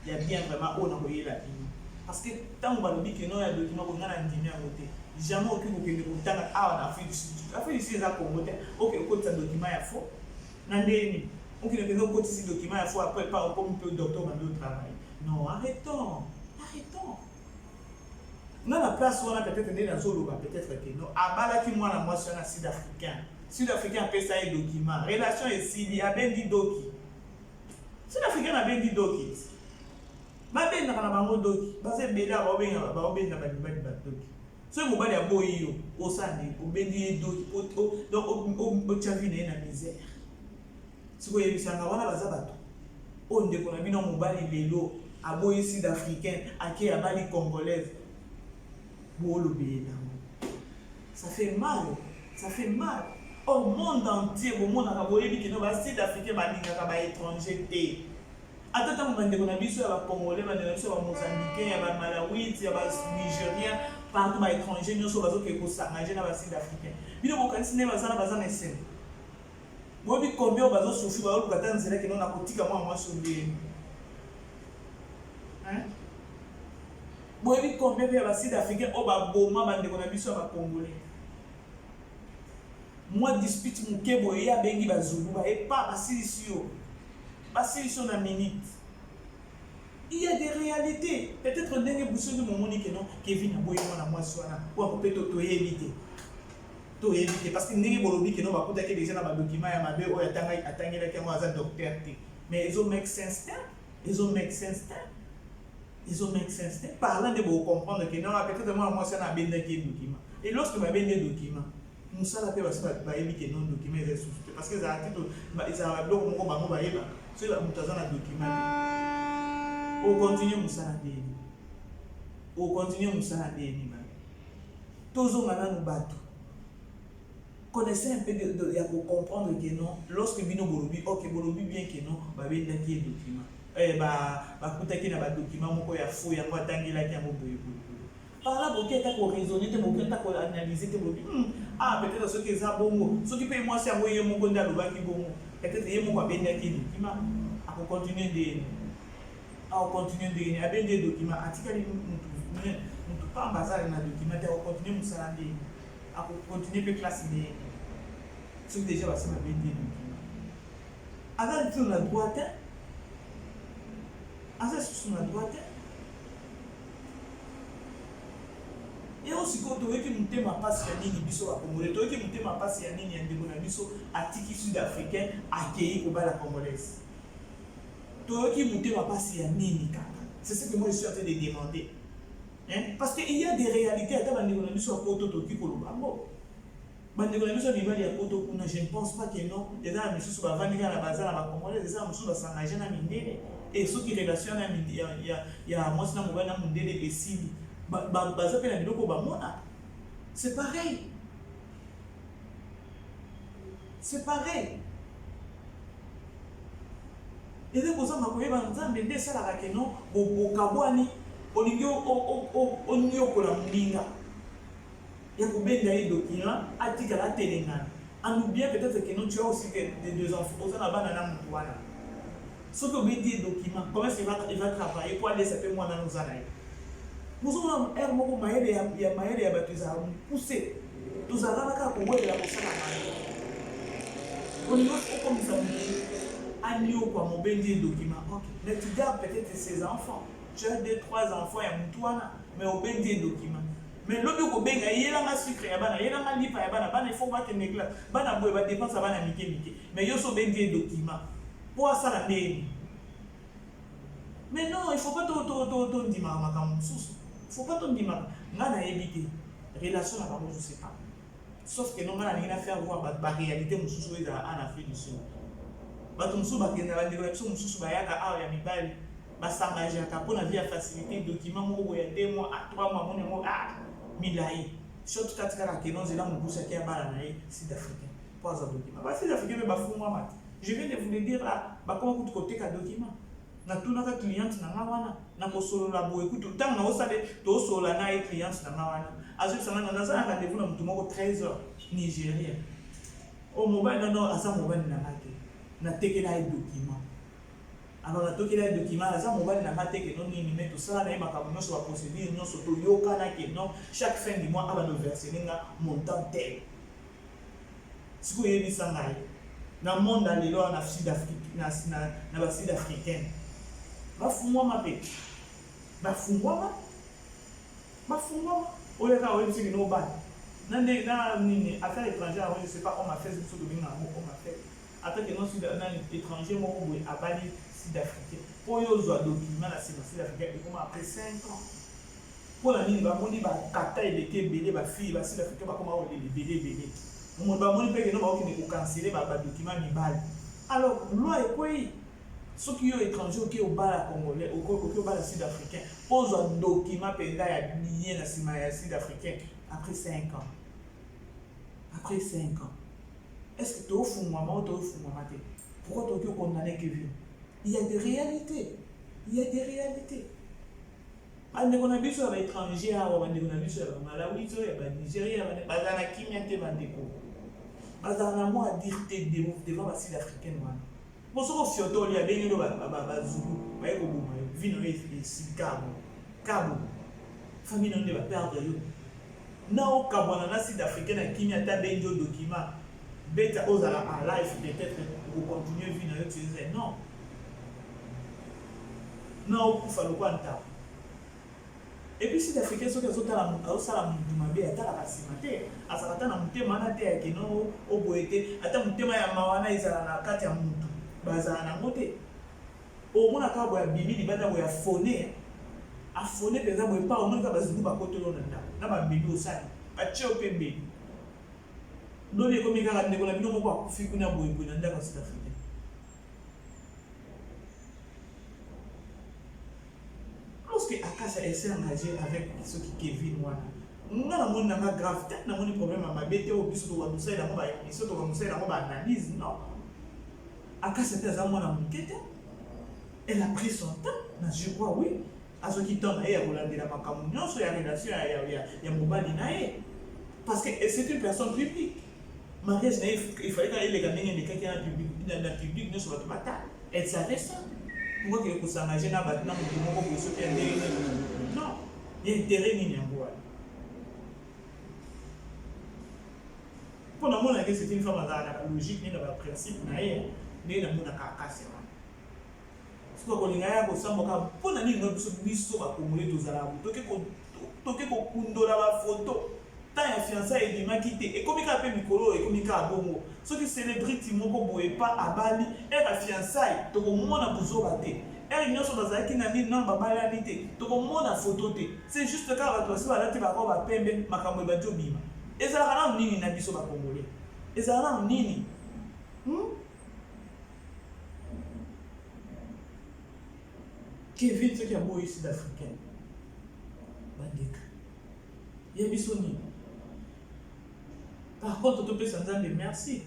ya bien vraiment on a koyela bino parce que tant balobi ke no ya document ko ngana ndimi yango te jamais oki kokende kotanga awa na Afrique du Sud. Afrique du Sud eza Congo te oke okotisa document ya faux na ndeni okende peza okotisi document ya faux après pas comme peu docteur bandi au travail. Non, arrêtons. Dans la place où on a peut-être né dans Zoloba, peut-être que non. Abala qui moi la moisson à Sud-Africain. Sud-Africain appelle ça un document. Relation ici, il y a ben dit doki. Sud-Africain a ben dit doki. Ma ben n'a pas bango doki. Basé bela ba ben na ba doki. So mo ba ya boyo o sandi o ben dit doki donc o chavi na misère. Siko yebisanga wana bazabato. O ndeko na bino mo ba lelo aboyi Sud-Africain ake abali congolaise. Ça fait mal. Au monde entier, au monde entier, qui est Sud-Africain, est étranger. Attends, on a des Congolais, des Mozambicains, des Malawites, des Nigériens, partout des étrangers, nous sommes Sud-Africains. Il y a des cinémas qui sont des scènes. Moi, combien on va souffrir, on va attendre que nous avons dit boyebi combien ya Sud-Africain o ba boma bande ko na biso ba Congolais. Moi dispute muke boye ya bengi ba Zulu ba e pas basilisio na minute. Il y a des réalités. Peut-être ndenge buso de mon monique non Kevin na boye na moi swana ou peut être to éviter. To éviter parce que ndenge bolobi ke non ba kuta ke déjà na ba document ya mabe o ya atangela ke mo aza docteur te. Mais ils ont make sense. Parlant de vous comprendre que non, peut-être moi, c'est un bien document. Et lorsque je bien des documents, nous savons que c'est non document parce que ça a tout, ils ont donc mon maman va y aller. C'est la mutaison à document. On continue Moussa Déni. Toujours maintenant nous battons. Connaissez un peu de comprendre que non, lorsque Bino Bolobi, ok, Bolobi bien que non, va bien des documents. Bakutaki na ba document moko ya faux ya kwa tangela ki ya boboye. Par là boké ta ko raisonner te boké ta ko analyser te boké. Peut-être ce que ça bongo, ce qui peut moi c'est envoyer mon konda lobaki bongo. Peut-être yé moko abenda ki document a continuer de abenda des documents atikali mutu pas bazar na document te continuer musala de a continuer pe classe de ce déjà va se abenda des documents. Avant de la droite sur la droite. Et aussi quand tu veux que nous ma passe ya nini biso à Congolais, tu veux que nous ma passe ya nini ndeko na biso atiki sud-africain accueilli ko bala congolaise. Tu veux que nous ma passe ya nini kaka. C'est ce que moi je suis en train de demander. Parce qu'il y a des réalités à ta ndeko na biso a poto to ki ko lobango. Bandeko na biso mibali ya poto kuna je ne pense pas que non, les gens misusu ba vandika na bazala ba congolais, les gens misusu ba s'engager na mindele. Et ceux qui relationnent il y a moi c'est mobile na mundele esili baza pe na biloko ba mona c'est pareil et donc oza makoyeba nzambe nde esalaka ke non bokabwani olingi oniokola moninga ya kobenda ye document atikala atelengana en oubliant peut-être que non tu as aussi des deux enfants oza na bana na mutu wana. Ce que vous dites des documents, comment il va travailler pour aller s'appeler moi dans nos années. Nous avons un mot maïe et baptisé poussé. Nous avons la pour la on y va comme ça. Agneau quoi mon ben des documents. Ok. Mais tu gardes peut-être ses enfants. Tu as 2-3 enfants et Moutouana, mais au ben des documents. Mais l'autre ko benga yela ma sucre ya bana yela ma lipa ya bana il faut pas que négla bana boy ba dépense bana mike mais yo so ben des documents. Pour ça la name. Mais non, il ne faut pas tout dire maman. Il ne faut pas tout dire maman. Là, on a évité. Relation là-bas, je ne sais pas. Sauf que non, on a faire voir la réalité en Afrique du Sud. Bato mususu bakenda bandeko biso mususu bayaka awa ya mibali basangajaka mpona vie ya facilité document moko boya 2 mois à 3 mois moni yango milai surtout kati kaka keno nzela mobusaki ya bana na ye sud africain mpo aza document basud africain mpe bafungwama te. Je viens de vous le dire là bakoma kutu koteka document natunaka cliente na nga wana nakosolola boye kutu ntango naosale tosolola na ye cliente na nga wana azokisanga naza na rendez-vous na motu moko 13 heures Nigeria o mobali nano aza mobali na nga te natekela ye document. Alors natekela ye document aza mobali na nga te ke no nini me tosala na ye makambo nyonso baprocédure nyonso toyokana ke non chaque fin du mois abano versene nga montant tel sikoyo oyebisa ngai na monde alelo na sud afrique na basud africaine bafungwama mpe bafungwama oyeka oyebisi ke nobali na nini affaire étrangère je sais pas on m'a fait biso tobinga yango on m'a fait après que non étranger moko boye abali sud-africain mpo oyo ozwa document na nsima sud-africain ekoma après 5 ans mpona nini bamoni bakata eleke ebele bafille basud-africain bakoma olele ebele bamoni mpe keno bakokende kokansele badocument mibali. Alors loi ekwei soki yo étranger oki obala congolais oki obala sud-africain mpo ozwa document mpenza ya bien na nsima ya sud-africain après 5 ans. Après 5 ans est-ce que tu as fumé ou tu as fumé? Pourquoi tu as condamné Kevin? Il y a des réalités. Il y a des réalités. On a vu sur les étrangers, on a vu sur les Malawi, sur les Nigeria, on a vu sur les Bandeko. On a dit devant les Sud-Africains. Pour ce qui est il y a des gens qui ont été Cabo. Famille ne va perdre. Non, Cabo, on a Sud-Africains qui ont été documents. Beta ozala en live peut-être pour continuer vie na yo utiliser non okufa lokwa nta et puis sud africain soki azosala mutu mabe atalaka nsima te azalaka ata na motema wana te ya keno oboye te ata motema ya mawana ezala na kati ya mutu bazala nango te omonaka boya bimi libanda boya fone afone mpenza boye pa omonika bazungu bakotolo na ndako na babimi osali batie yo mpe mbeli ndoli ekomi kaka ndeko na bino moko akufi kuna boyeboye na ndako ya sud africain. Lorsque Akasa s'est engagé avec ce qui Kevin wana nga namoni nanga grave te namoni problème ya mabe te oyo biso tokamosali yango baémission tokamosali yango baanalyse non Akasa te aza mwana moke te elle a pris son temps na je crois oui azwaki temps na ye ya kolandela makambo nyonso ya relation ya mobali na ye parce que c'est une personne publique. Mariage, il fallait qu'elle ait gagné les cas dans le public, nous sommes pas. Elle savait ça. Pourquoi que ça n'a jamais battu dans le monde pour se faire non, il y a intérêt ni rien. Pour le monde, c'est une femme dans la logique, ni dans le principe, ni dans le monde à casser. Ce qu'on a dit, c'est que pour nous, nous sommes accumulés tous à la route. Toke ko kundola ba photo. Tant ya fiançailles et ma quitté et comme il a fait micro et comme il a bongo ce qui célébrité moko boye pas à Bali et la fiançailles to ko mona buzoba te et nyonso bazaki na ni namba balani te to ko mona photo te c'est juste car bato si balati ba ko ba pembe makambo ba jobima ezala na nini na biso ba congolais ezala na nini Kevin ce qui a beau ici d'africain bandeka ya biso nini. Par contre, tu peux s'en dire merci.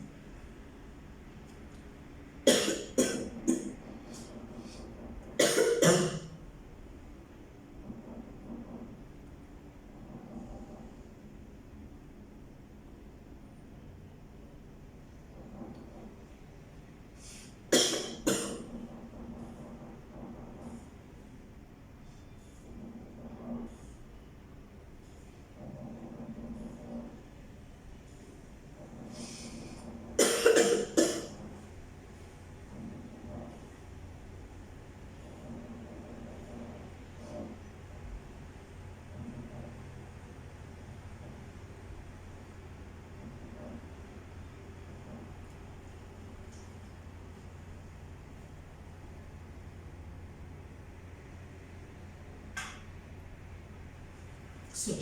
So,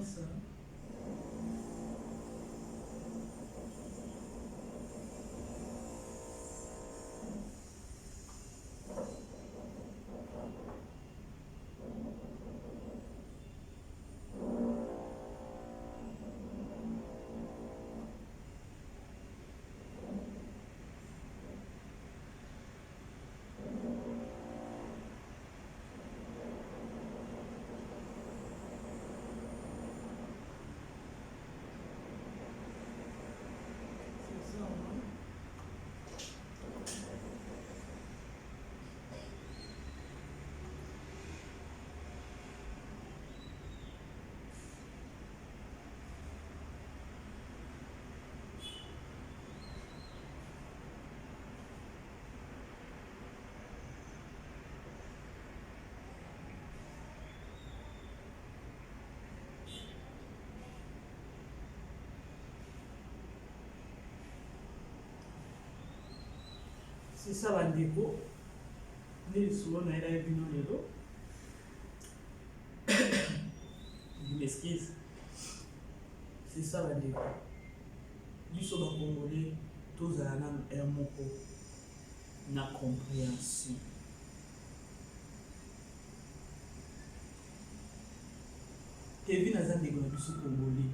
ça. C'est ça bandeko. Nde souvent na ela bino lelo. Je m'excuse. C'est ça bandeko. Biso ba Congolais tozala na un moko na compréhension. Kevin aza ndeko na biso Congolais.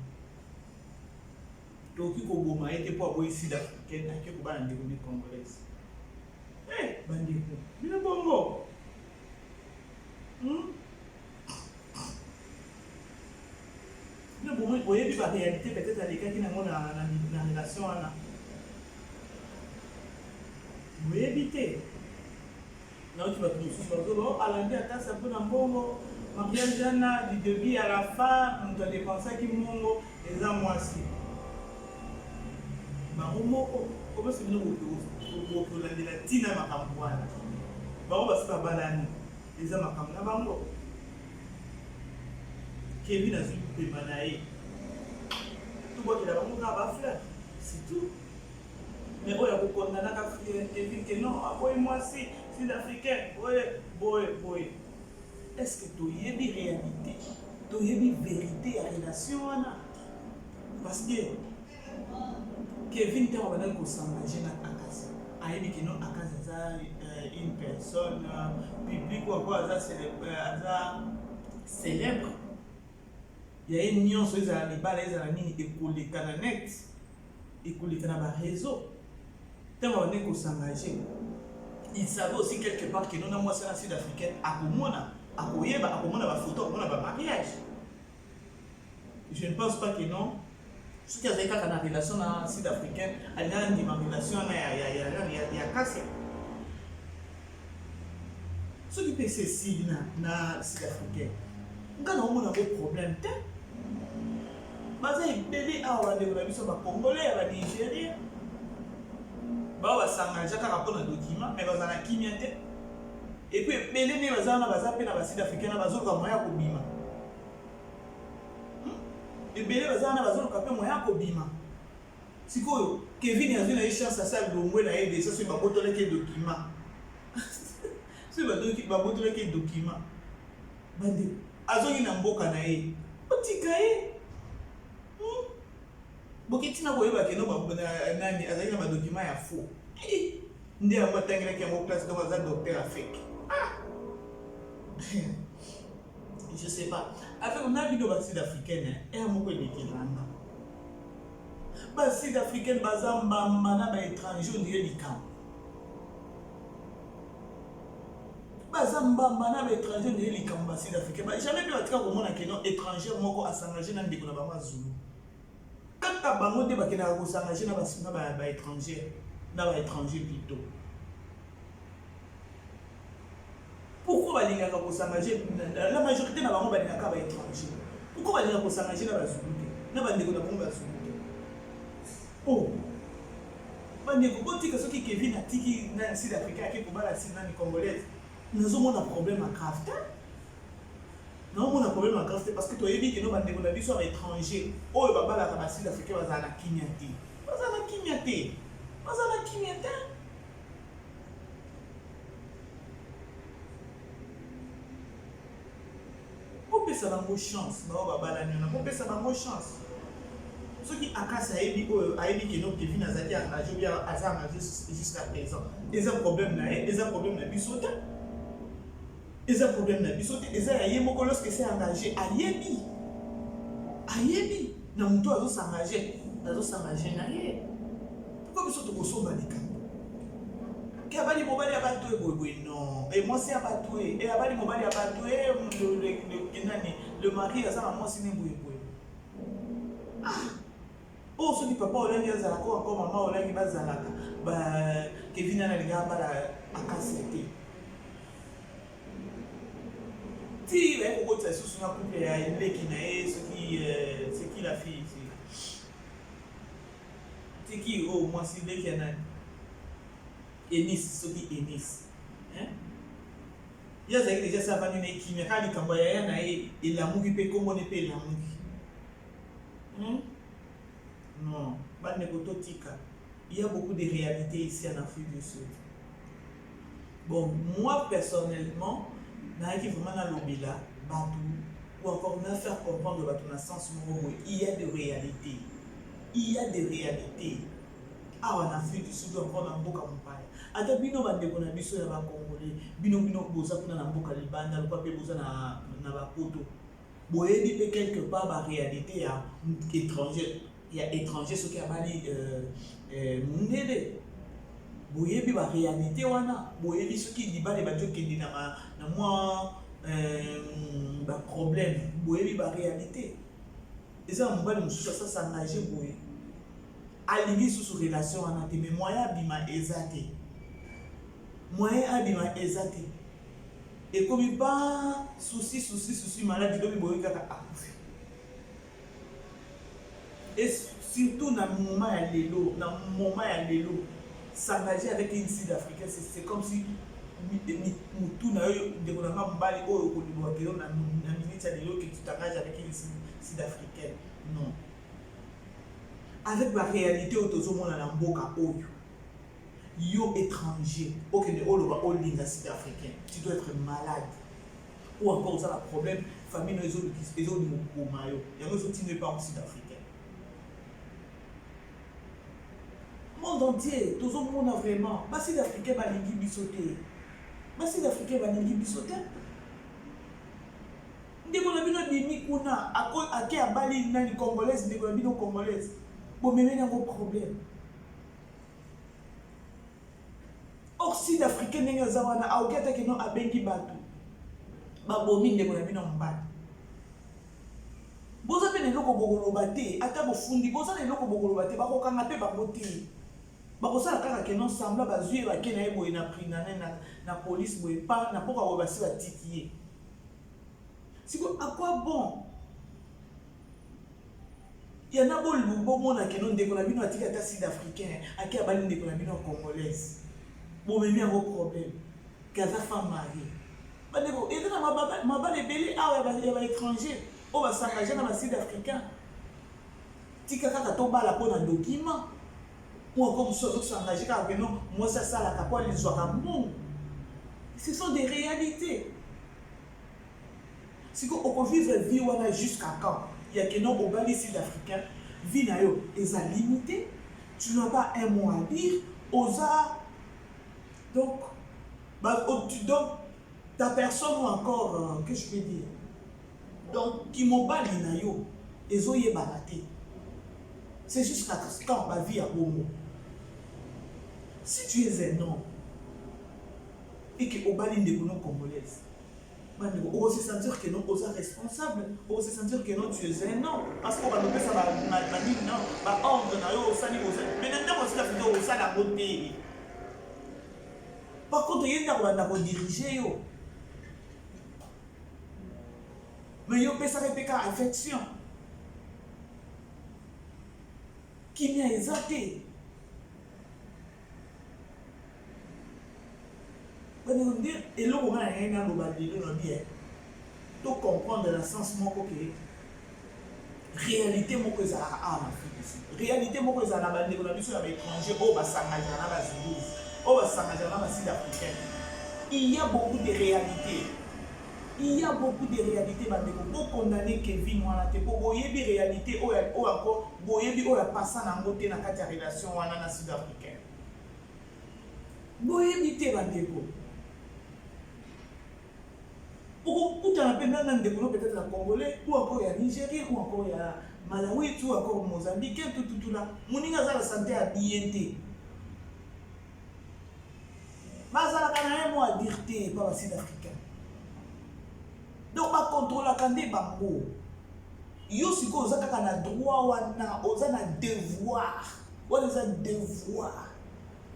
Toki koboma ete po aboyi sida africaine ake kobana ndeko ni congolaise. Bandeko, bino bongo. Bino bongo, oyebi ba réalité peut-être alekaki nango na relation wana. Oyebi te. Naoki bato mosusu bazolo alandi atasa mpo na mbongo. Mariage wana du début à la fin, moto adépensaki mbongo eza mwasi. Bango moko, obosi bino kolandela ntina makambo wana. Bango basi babalani eza makambo na bango. Kevin azwi kopema na ye. Tobwakela bango kaka bafleur, c'est tout. Mais oyo akokondanaka Kevin ke non, aboyi mwasi sud-africain, boye. Est-ce que toyebi réalité, toyebi vérité ya relation wana? Parce que Kevin ntango bandaki kosengage na Akasa ayebi ke non Akasa aza une personne publique ou encore aza célèbre. Ya ye nyonso ezala libala ezala nini ekoleka na net, ekoleka na baréseau. Ntango bandaki kosengage, il savait aussi quelque part que non na mwasi na sud-africaine akomona akoyeba akomona bafoto akomona bamariage. Je ne pense pas que non. Ce qui a été dans la relation sud-africaine, il y a une relation ya Kassia. Ce qui peut se signer na sud-africaine, quand on a un problème, baza ebele awa ndeko na biso bakongolais ya banigérien bao basanganja kaka mpona document mais baza na kimia te. Et puis ebele nde baza wana baza mpe na basud-africain na bazoluka moya ya kobima. Ebele baza wana bazoluka mpe moya ya kobima. Sikoyo Kevin azwi na ye chance asala longwe na ye deja soki babotolaki document. Soki babotolaki document bande azongi na mboka na ye otika ye. Boki tina koyeba ke no nani azali na badocument ya faux. Nde yango atangelaki yango place donc aza docteur afeke. Je sais pas. Avec on a vu nos sud-africaines, et à mon côté qui landa. Bas sud-africaine bazamba mana ba étranger on dirait du camp. Bazamba mana ba étranger on dirait du camp bas sud-africain. Bah jamais vu atika comment na keno étranger moko a s'engager na ndeko na ba Zulu. Quand ta bango de ba kena ko s'engager na ba étranger, na ba étranger plutôt. Pourquoi les gens qui s'engagent? La majorité n'a pas étranger. Pourquoi les gens qui s'engagent dans la Zulu? N'a pas de oh, ceux qui Kevin a tiki na sud-africain qui combat la Sina congolaise. Nous avons un problème à craft. Nous avons un problème à craft parce que tu as dit que nous avons des gens qui étrangers. Oh, le baba la sud-africain va à la Kinyate. Va à la Kinyate. Va à la Kinyate. pesa bango chance bao babalani wana po pesa bango chance soki akasi ayebi keno Kevin azali engagé bien aza engagé jusqu'à présent eza problème na ye eza problème na biso te eza problème na biso te eza ya ye moko lorsque c'est engagé ayebi na moto azosengagé na ye pourquoi biso tokosomba likambo ke abali mobali ya bato eboyeboye non mwasi ya bato abali mobali ya bato le mari aza na mwasi ne boyeboye oh soki papa olangi azalaka encore mama olangi bazalaka Kevin analinga abala akasi te ti ekokotisa lisusu na couple ya eleki na ye soki la fille tiki o mwasi leki ya nani Enis soki Enis ye azalaki deja se avandi na ekimia kaka likambo ya ya na ye elamuki mpe kombone mpe elamuki non bandeko totika il y a beaucoup de réalités ici en Afrique du Sud. Bon, moi personnellement naaki vraiment na lobila batou ou encore na faire comprendre batou na sens moko il y a des réalités awa na Afrique du Sud encore na mboka mopaya ata bino bandeko na biso ya bakongolais bino boza kuna na mboka libanda lokwa mpe boza na bapoto boyebi mpe quelque part baréalité ya étranger ya étranger soki abali mundele boyebi baréalité wana boyebi soki libala ebandi okende na mwa baproblème boyebi baréalité eza mobali mosusu asasengage boye alingi susu relation wana te mais moyen abima eza te ekomi ba souci maladi lobi boye kaka akufi et surtout na moment ya lelo s'engager avec une Sud-Africaine c'est comme si mutu na yo ndeko na mobali oyo koliboka kelo na minute ya lelo que tu t'engages avec une Sud-Africaine non avec la réalité autozomona na mboka oyo yo étranger okende oloba olinga Sud-Africain tu dois être malade ou encore ça la problème famille no ezolingokoma yo yango ezotine pas en Sud-Africain monde entier tozomona vraiment Sud-Africain balingi biso te ndeko na bino bimi kuna ake abali nani congolaise ndeko na bino congolaise bomemeni yango problème or Sud-Africain ndenge aza wana aoki atake no abengi bato babomi ndeko na bino mobali boza mpe na eloko bokoloba te ata bofundi boza na eloko bokoloba te bakokanga mpe bango te bakosala kaka keno sembla bazwi bake na ye boye na prix na police boye pa na mpoka boye basi batiki ye siko à quoi bon yana bomona keno ndeko na bino atika ata Sud-Africain ake abali ndeko na bino congolaise bomemi yango problème kaza femme mariée bandeko eza na mabala ebele awa ya baétranger oyo basengage na Sud-Africain tika kaka tobala mpo na document ou encore mosusu azosengage kaka keno mwasi asalaka mpo alizwaka mbongo ce sont des réalités siko okovivre vie wana jusqu'à quand ya keno obali Sud-Africain vie na yo eza limité tu n'as pas un mot à dire oza donc ta personne ou encore que je peux dire donc qui mobali na yo ezoyebana te c'est jusqu'à quand ma vie à bongo si tu es un homme et que obali ndeko no congolaise on se sentir que non, on est responsable, on se sentir que non, tu es un homme. Parce qu'on va nous faire ça, non, va ordre, mais maintenant, on se fait ça la beauté. Par contre, il y a un diriger. Mais il y a un peu affection. Qui n'y a exalté. Et là, on a rien à nous dire. Donc, comprendre le sens que réalité, moi, que ça a en Afrique ici. Réalité, moi, que ça a en étranger, au Bassangaja, à la Zoulouse, au Bassangaja, à la Sud-Africaine. Il y a beaucoup de réalités. Il y a beaucoup de réalités. Pour condamner Kevin, pour y réalité, ou encore, pour y passer dans la relation sud-africaine. Pour y éviter pour peut-être la Congolais, ou encore il y a Nigérien, ou encore il y a Malawi, ou encore Mozambique, tout là. Moninga za la santé à BNT. Bazala kana mo à dire pas sud-africain. Donc ba contrôle la kandé bango. Yo siko za kaka na droit wana, oza na devoir. What is a devoir?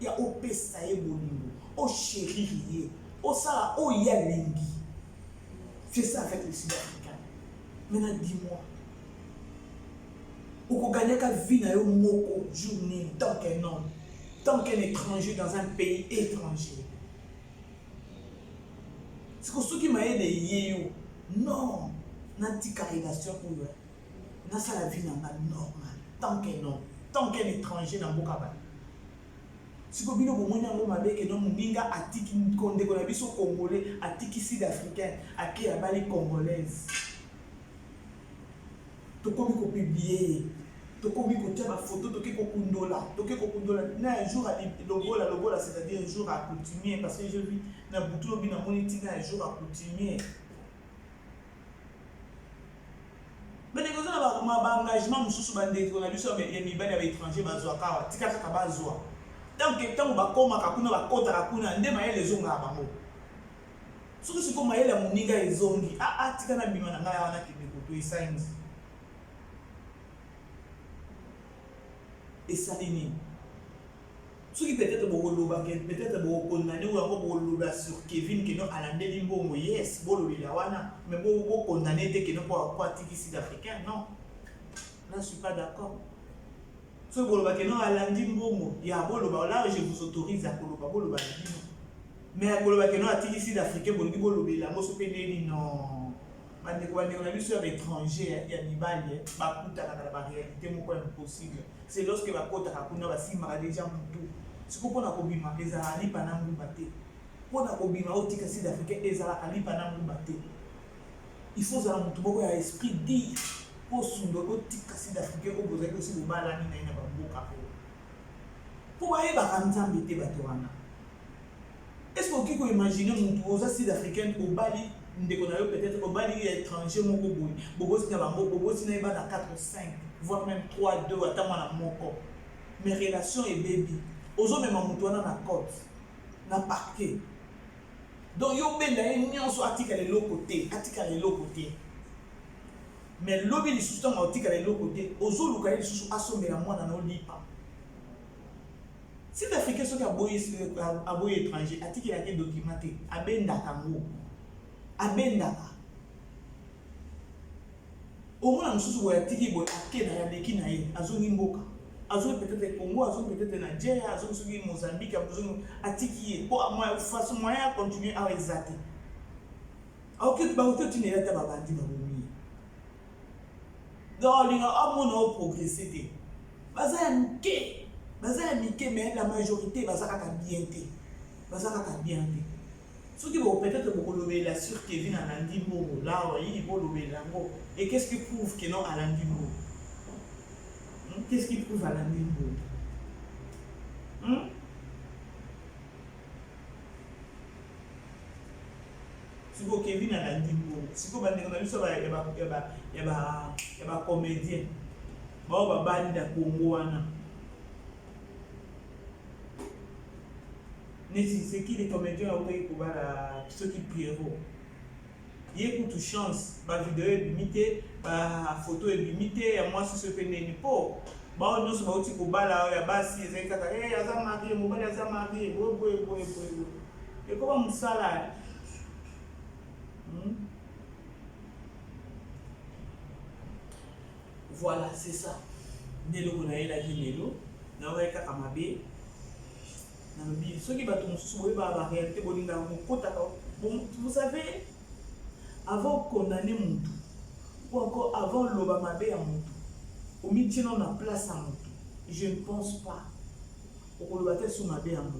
Ya opesa ye bolingo, o chérie, o sala o yalengi. C'est ça avec les Sud-Africains. Maintenant, dis-moi. Ou gagner ta vie dans une moko journée tant qu'un homme, tant qu'un étranger dans un pays étranger. C'est que ceux qui m'ont aidé, non, n'a-t-il qu'à relation pour eux. N'a ça la vie normale, tant qu'un homme, tant qu'un étranger dans Bokaba. Si vous avez que non muninga atiki konde ko na biso congolais atiki sud-africain ake ya bali congolaise to komi ko publier to komi ko tia ba photo to ke ko kundola na un jour à lobola c'est-à-dire un jour à coutumier parce que je vis na butu bi na monitinga un jour à coutumier mais les gens ba engagement mususu bande ko na biso ya mibali ya étranger bazwa ka tika ka bazwa. Donc, quand on va comme kakuna va kota kakuna nde maele zonga bango. Soki siko maele ya moninga ezongi tika na bima na ngai wana kibeko to signs. Et ça nini. Soki peut-être bokoloba peut-être bokondamner ou encore bokoloba sur Kevin que non alandeli mbongo yes bolobela wana mais bokondamner te que non pour atiki sud-africain non. Là je suis pas d'accord. Si vous voulez que non, là, je vous autorise à Koloba. Mais à Koloba, que non, à Tiki sud-africain, vous dites que la mosse pédélie, non. On a vu sur l'étranger, il y a des balles, la réalité, c'est impossible. C'est lorsque la côte a si déjà tout. Ce qu'on a kobima, les Arali Panamou Baté. Pour la kobima, au Tika sud-africain, les Arali Panamou Baté. Il faut que vous ayez esprit dire. Pour sundo tika sud-africain au besoin aussi au balani na baboka pour ba yeba kanzambe te bato wana. Est-ce que vous imaginez mon oza sud-africain au bali ndeko na yo peut-être au bali étranger moko boy bobo sina bango bobo sina ba na 4 5 voire même 3 2 ata mwana moko mes relations et baby ozo même mutu wana na cote na parquet donc yo benda nyonso atika le côté mais lobby les sous-temps autike à l'autre côté aux autres locaux les sous assommés à moi dans nos lipas si l'Africain sont à boyer étranger atique a été documenté à Bendaka au moins nous sous boyer atique boy aké na ya beki na ye azongi mboka azongi peut-être Congo azongi peut-être Nigeria azongi Mozambique azongi atique pour moi façon moyen continuer à exalter ok ba auto tu n'es pas babandi babumi. Donc, les gens ont progressé. Mais la majorité va bien. Ceux qui vont peut-être lever la sur Kevin à Landimbo, là, ils vont lever la mot. Et qu'est-ce qui prouve que non à Landimbo? Qu'est-ce qui prouve à Landimbo? Si vous Kevin à Landimbo, si vous avez il y a comédien. Bon, bandi da Congo wana. C'est qui les comédiens pour ceux qui prieront. Il y a toute chance, ma vidéo est limitée, ma photo est limitée, et moi, si ce n'est pas bon, nous sommes aussi pour bala, il y a basi, il y a marié, mon bal est marié, et comment ça là? Voilà, c'est ça. Nelo konaye la nelo, na weka kamabe. Na mbi, ceux qui battent mon sous la réalité bolinga mokota. Bon, vous savez, avant condamner mon tout, ou encore avant l'obamabe à mon tout, au milieu de la place à mon tout, je ne pense pas au le battre sur ma baie à mon tout.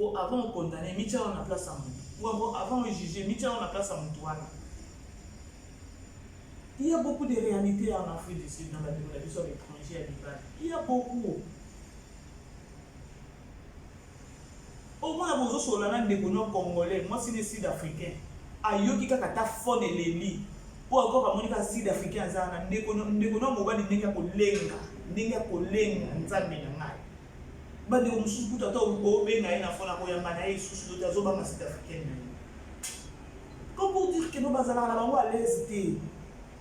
Pour avant de condamner, Mitia on a place à mon. Pour avant de juger, Mitia on a place à mon toit. Il y a beaucoup de réalités en Afrique du Sud, dans la démocratie étrangère à l'Iban. Il y a beaucoup. Au moins, vous avez sur la des Congolais, moi c'est des Sud-Africains. Ayoki kata fone leli. Pour encore à Monica Sud-Africain, Zana, Nekono Mobali Nenga Kolenga, Nzambe Nangai. Bande on sous tout à au Benga na fona ko yamba na sous tout à zoba Sud-Africain. Comme pour dire que nous bazala la bango à l'aise té.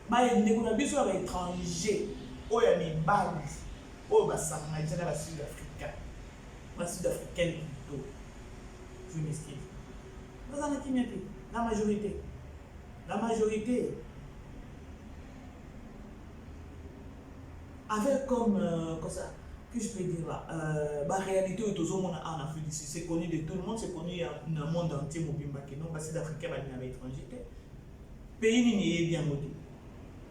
Ba Nekona biso à étranger. O ya mi bag. O ba sanga jana la Sud-Africain. La Sud-Africaine plutôt. Je m'excuse. Bazala qui m'était la majorité. La majorité. Avec comme ça, que je peux dire là, la réalité est toujours en Afrique du Sud, c'est connu de tout le monde, c'est connu dans le monde entier, non parce que l'Africain va à l'étranger. Pays n'y est bien moté.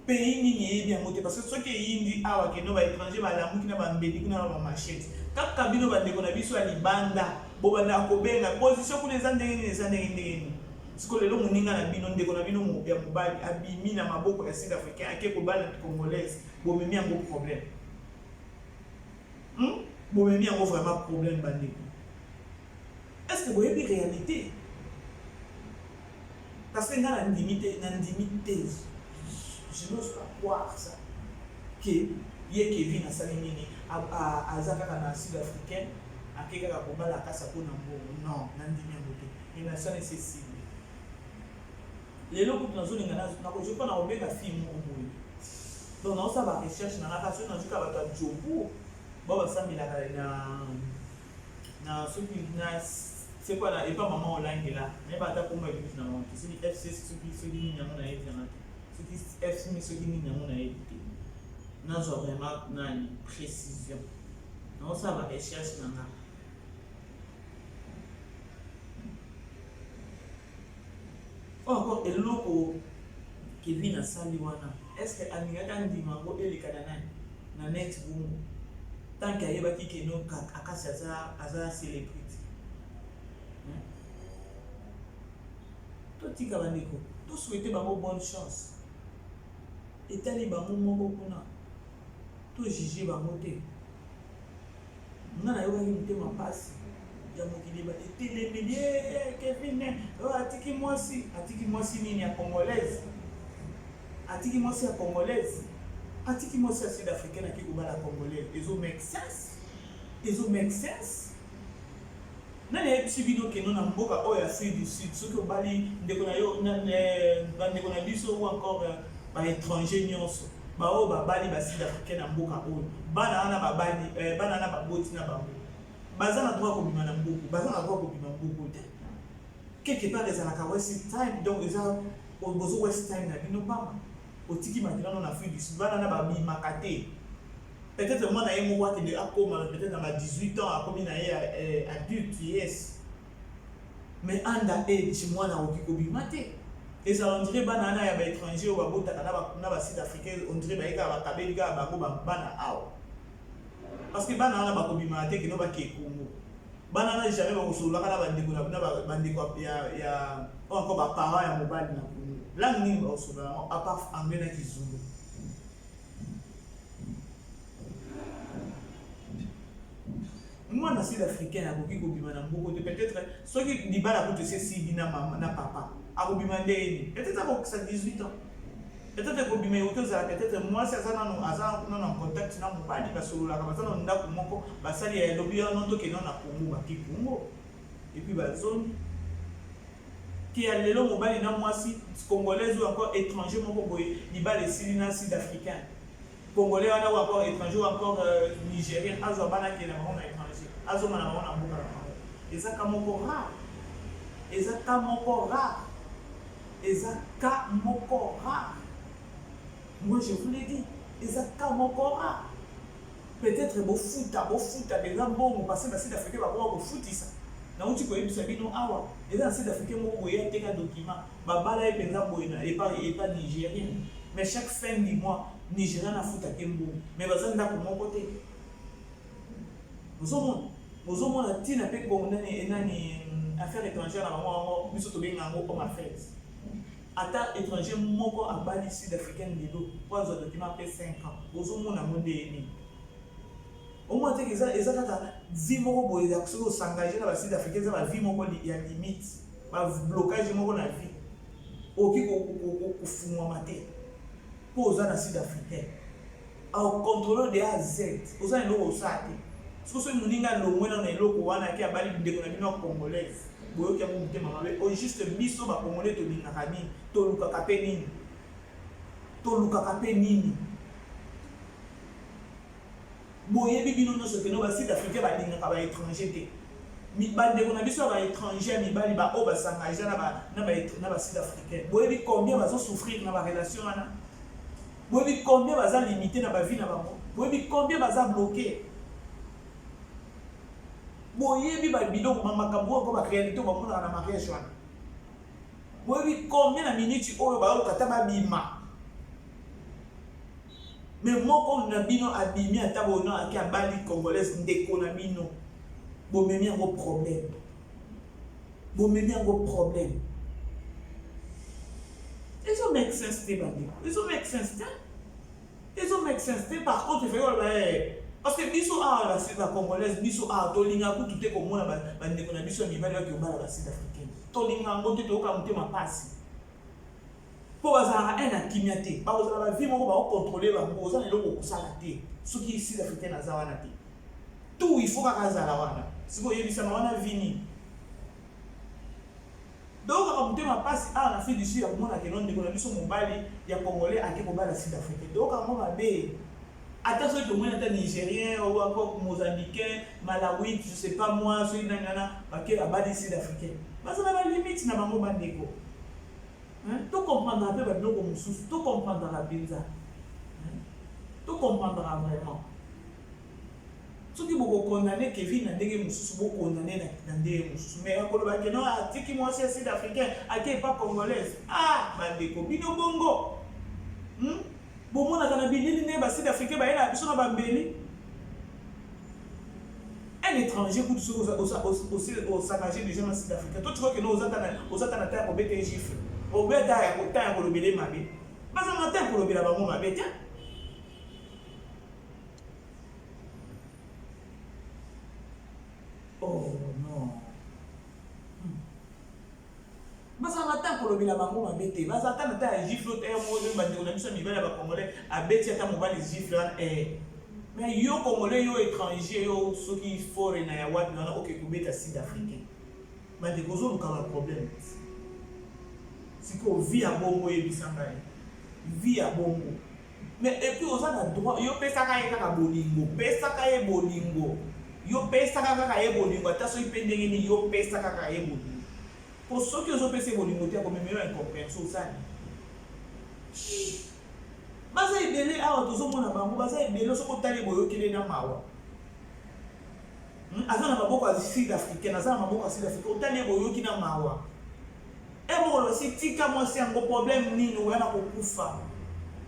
Pays n'y est bien moté parce que ceux qui dit ah que non va étranger va la mouki na ba mbedi kuna ba machette. Quand kabino ba ndeko na biso ya libanda, bo banda ko benga position pour les andengeni. Siko lelo muninga na bino ndeko na bino mo ya mobali abimi na maboko ya Sud Africain ake ko bala congolaise bo memi un gros problème. Bo memi un gros vraiment problème bandeko. Est-ce que vous avez une réalité? Parce que dans l'intimité, je n'ose pas croire ça. Que y a Kevin à Salimini, à Zakara Sud-Africain, à Kekaka Koba la Casa Ponambo. Non, l'intimité. Il n'a pas nécessité. Les locaux dans une zone, je pense qu'on a la fille. Donc, on a la recherche, dans la façon dont on a fait Djobo. Bon, ça, il a c'est quoi là? Et pas maman online là. Mais pas ta pour moi, c'est les FC, ceux qui n'y a pas été. C'est les FC, mais ceux qui n'y a pas été. Nous avons vraiment une précision. Non, ça va recherche. Encore, et l'autre qui vient à Saliwana, est-ce que Amiga dit Mango et les Canadiens na net boom tant qu'il y a des qui nous à célébrité. Tout petit Kabaneko, tout souhaiter bonne chance. Et t'as les bambous mon tout juger bamoté. Non, il y a une passe. Il y a des télémédias, Kevin, atiki-moi si ni à congolaise. Atiki-moi si à congolaise. Atiki-moi si à sud-africaine qui est la congolaise. Ils ont make sense. Ils ont make sense. Non, il y a des gens qui ont beaucoup d'Afrique du Sud. Ceux qui ont bali, des ou encore par étrangers, bali sud-africaine en boka ou banana babali banana baboti na bango bazana droit ko bimana mboko bazana droit ko bimana mboko te quelque part les alaka west time donc ils ont besoin west time na bino pamba otiki maintenant na Afrique du Sud banana babi makate peut-être moi na yemo wate de akoma peut-être na 18 ans akomi na adulte yes mais anda age moi na okiko bimate. Et ça, on dirait banana ya ba étranger ou ba bota na ba sud-africain, on dirait ba ika ba kabelika ba ko ba bana aw. Parce que banana ba ko bimate ke no ba ke Congo. Banana jamais ba ko solo kana ba ndeko na ba bandeko ya encore ba parents ya mobali na Congo. Langue ni ba solo à part anglais na kizungu. Moi na sud-africain ya ko ki ko bimana mboko peut-être ceux qui di bala ko te se si bina mama na papa. Peut-être que ça 18 ans. Peut-être que peut-être moi, c'est ça, nous en contact, nous pas dit parce que la campagne, on a pour moi, ça y est, l'objet non donc non a pour moi, qui pour moi. Et puis la zone qui a les longs mobile, non moi si congolais ou encore étranger, mon boy, il bat les sud-africains. Congolais ou encore étranger ou encore nigérien, azobana qui est là, on a étranger, azomana on a beaucoup. Et ça comme encore rare. Et ça comme encore rare. Ezaka Mokora. Moi je vous l'ai dit, Ezaka Mokora. Peut-être beau foot, des gens bon, parce que Sud-Africain va pouvoir foot ça. Na uti ko yebisa bino awa. Eza Sud-Africain mo boye teka document. Babala e penza boyena et pas nigérien. Mais chaque fin du mois, Nigérien na foot à Kembo. Mais bazanda pour mon côté. Nous sommes Aux hommes, on a tina pe condamné et nani affaires étrangères à maman, biso to benga ngo comme affaires. Ata étranger moko a bali sud-africaine de l'eau. Pour les document après 5 ans. Aux hommes, on a mondé ni. Au moins, ils ont vie moko boye ya ko s'engager dans la sud-africaine, ça va vie moko il y a limite. Ba blocage moko na vie. Oki ko fumwa maté. Pour aux sud-africaine. Au contrôle de A à Z. Aux gens no osate. Ce que nous n'inga lo mona na eloko wana ki abali ndeko na bino congolaise. Boyo ki amu mutema mabe. O juste biso ba congolais to lingaka nini, to lukaka pe nini. To lukaka pe nini. Boye bibino no so ke no ba sud africain ba lingaka ba étranger te. Mi ba ndeko na biso ba étranger mi bali ba o ba s'engager na ba sud africain. Boye bi combien ba zo souffrir na ba relation wana. Boye bi combien ba za limiter na ba vie na bango. Boye bi combien ba za bloquer. Boyebi ba bidon makambo ko ba réalité ba mona na mariage wana. Boyebi combien na minutes oyo ba okata ba bima. Mais moko na bino abimi ata bona aki abali congolaise ndeko na bino. Bo memi ngo problème. Bo memi ngo problème. Ils ont make sense te bandi. Ils ont make sense te. Ils ont make sense te par contre il fait parce que biso a la congolaise biso a tolinga ku tuté ko mona ba ndeko na biso mi bali ba ba sud africaine tolinga ngote to ka mutema pasi po bazara un akimiate ba bazara ba vie moko ba contrôler ba mboza na loko kusala te soki sud africaine azawana te tout il faut ka kazala wana siko yebisa na wana vini donc ka mutema pasi a na Afrique du Sud ya mona ke non ndeko na biso mobali ya congolais ake ko bala sud africaine donc ka mona be attention que moi étant nigérien ou encore mozambicain, malawi, je sais pas moi, ceux qui nana, ok, à bas des sud-africains. Mais ça n'a pas de limite, n'a pas de bandeko. Hein? Tout comprendra peu maintenant comme sous, tout comprendra bien. Tout comprendra vraiment. Ceux qui vont condamner Kevin n'a des moussous, vont condamner dans des moussous. Mais encore le bac non, à qui moi c'est sud-africain, à qui pas congolaise. Ah, bandeko, bino bongo. Bon, moi, dans la Bibli, les Sud-Africains, ils sont un étranger qui est au Sanagé des gens sud-africains. Toi, tu vois que nous, aux Atanatas, pour bêter gifle. Au bêta, au temps pour le bêler, ma bête. Pas un matin pour le bêler, ma bête. Oh non. Mas on attend pour le bilan bango ma bête. Mas on attend à gifle l'autre mot de bande on a mis ça mi belle ba congolais à bête ta mobile les gifle mais yo congolais yo étranger yo ceux qui foreign na ya wat na OK ku bête sud-africain. Mais de gozo nous a problème. C'est qu'on vit à bongo et bisanga. Vit à bongo. Mais et puis on a droit yo pesa ka ye ka bolingo, pesa ka ye bolingo. Yo pesa ka ye bolingo, ta so ipendenge ni yo pesa ka ye bolingo. Pour ceux qui ont pensé bolingo te comme meilleur incompréhension ça. Baza ibele awa tozo mona bango baza ibele so ko tali boyo kele na mawa. Azana maboko ya sud-africain, azana maboko ya sud-africain, otali boyo kina mawa. E bolo si tika mo si ango problème nini wana kokufa.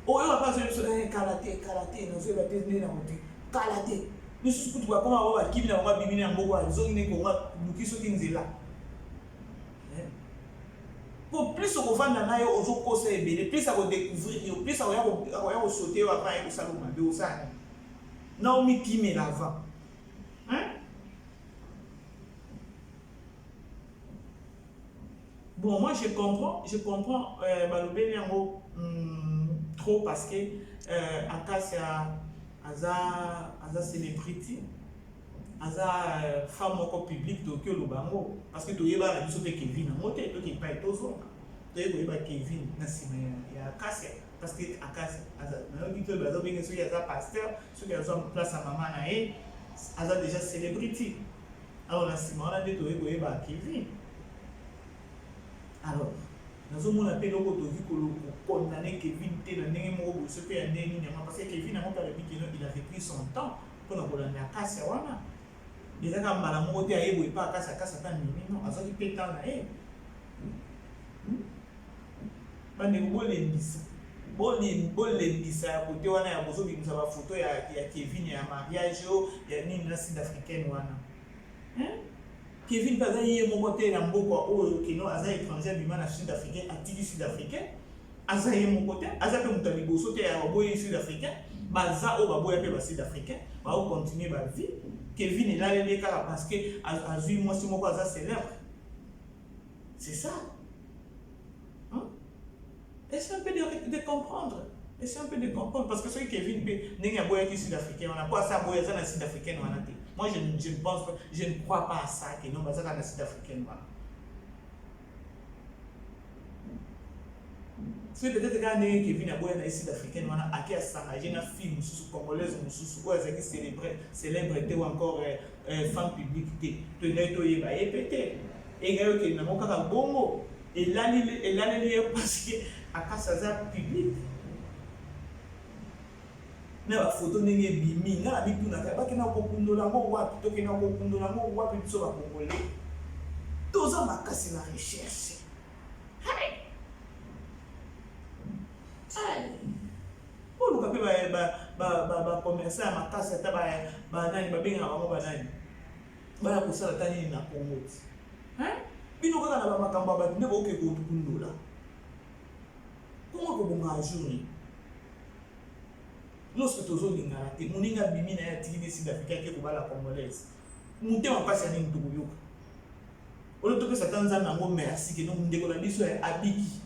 Oyo ba pas so karaté no so ba te ndina muti. Karaté. Ni susu kutu kwa koma ba kibi na ba bibi na mboko ya zongi ne ko nga lukiso kinzela. Pour plus on va dans nayo ozo kosa ebele plus à découvrir plus à sauter après au salon de au ça Naomi qui met l'avant hein bon moi je comprends balobeli yango trop parce que Akasia aza célébrité aza femme moko publique to ke lobango parce que to yeba na biso pe Kevin na moté to ki pa etozo to yeba Kevin na sima ya Akasia parce que Akasia aza na yo bito bazo benga so ya pasteur so ya zo place à maman na e aza déjà célébrité alors na sima on a dit to yeba Kevin alors nazo mona pe loko to vi ko condamner Kevin te na ndenge moko so pe ya ndenge nyama parce que Kevin na mo pala bikino il avait pris son temps pour na kolanda Akasia wana déjà quand mbala moko te ayebo epa akasa ta nini non azoki pe temps na ye bandeko bolendisa ya kote wana ya bozobimisa bafoto ya Kevin ya mariage ya nini na sud-africaine wana Kevin Baza yé mon côté na mboko o kino aza étranger bima na sud-africain atiki sud-africain aza yé mon côté aza pe mutali boso te ya boye sud-africain baza o baboya pe ba sud-africain ba o continuer ba vie. Kevin est là les cas parce que azui moi si mon aza célèbre. C'est ça. Essaye un peu de comprendre. Essaye un peu de comprendre parce que ce Kevin n'est pas boya qui sud-africain, on a pas ça boya ça na sud-africain on a. Moi, je ne pense pas, je ne crois pas à ça, que non, parce que la sud-africaine. C'est peut-être quand Kevin a beau être sud-africaine, on a acquis à s'engager dans un film, congolaise, célébrité ou encore femme publique. Tu n'es pas peut-être. Et il y a un bon et là, il y a parce que à ça public. Na photo ndenge bimi na bitu na ka bakena ko kundola ngo wapi to kena ko kundola ngo wapi biso ba kongolé toza makasi na recherche pour le capé ba commerçant ya makasi ata ba nani ba benga bango ba nani ba ko sala tani na Congo bino kaka na ba makamba ba ndeko oke ko kundola Congo ko bonga journée. Lorsque tu as dit que tu as dit que tu sud-africain qui est la congolaise, tu as passé à l'Indoubio. Au lieu de ça, tu as dit merci que nous avons dit que Abiki.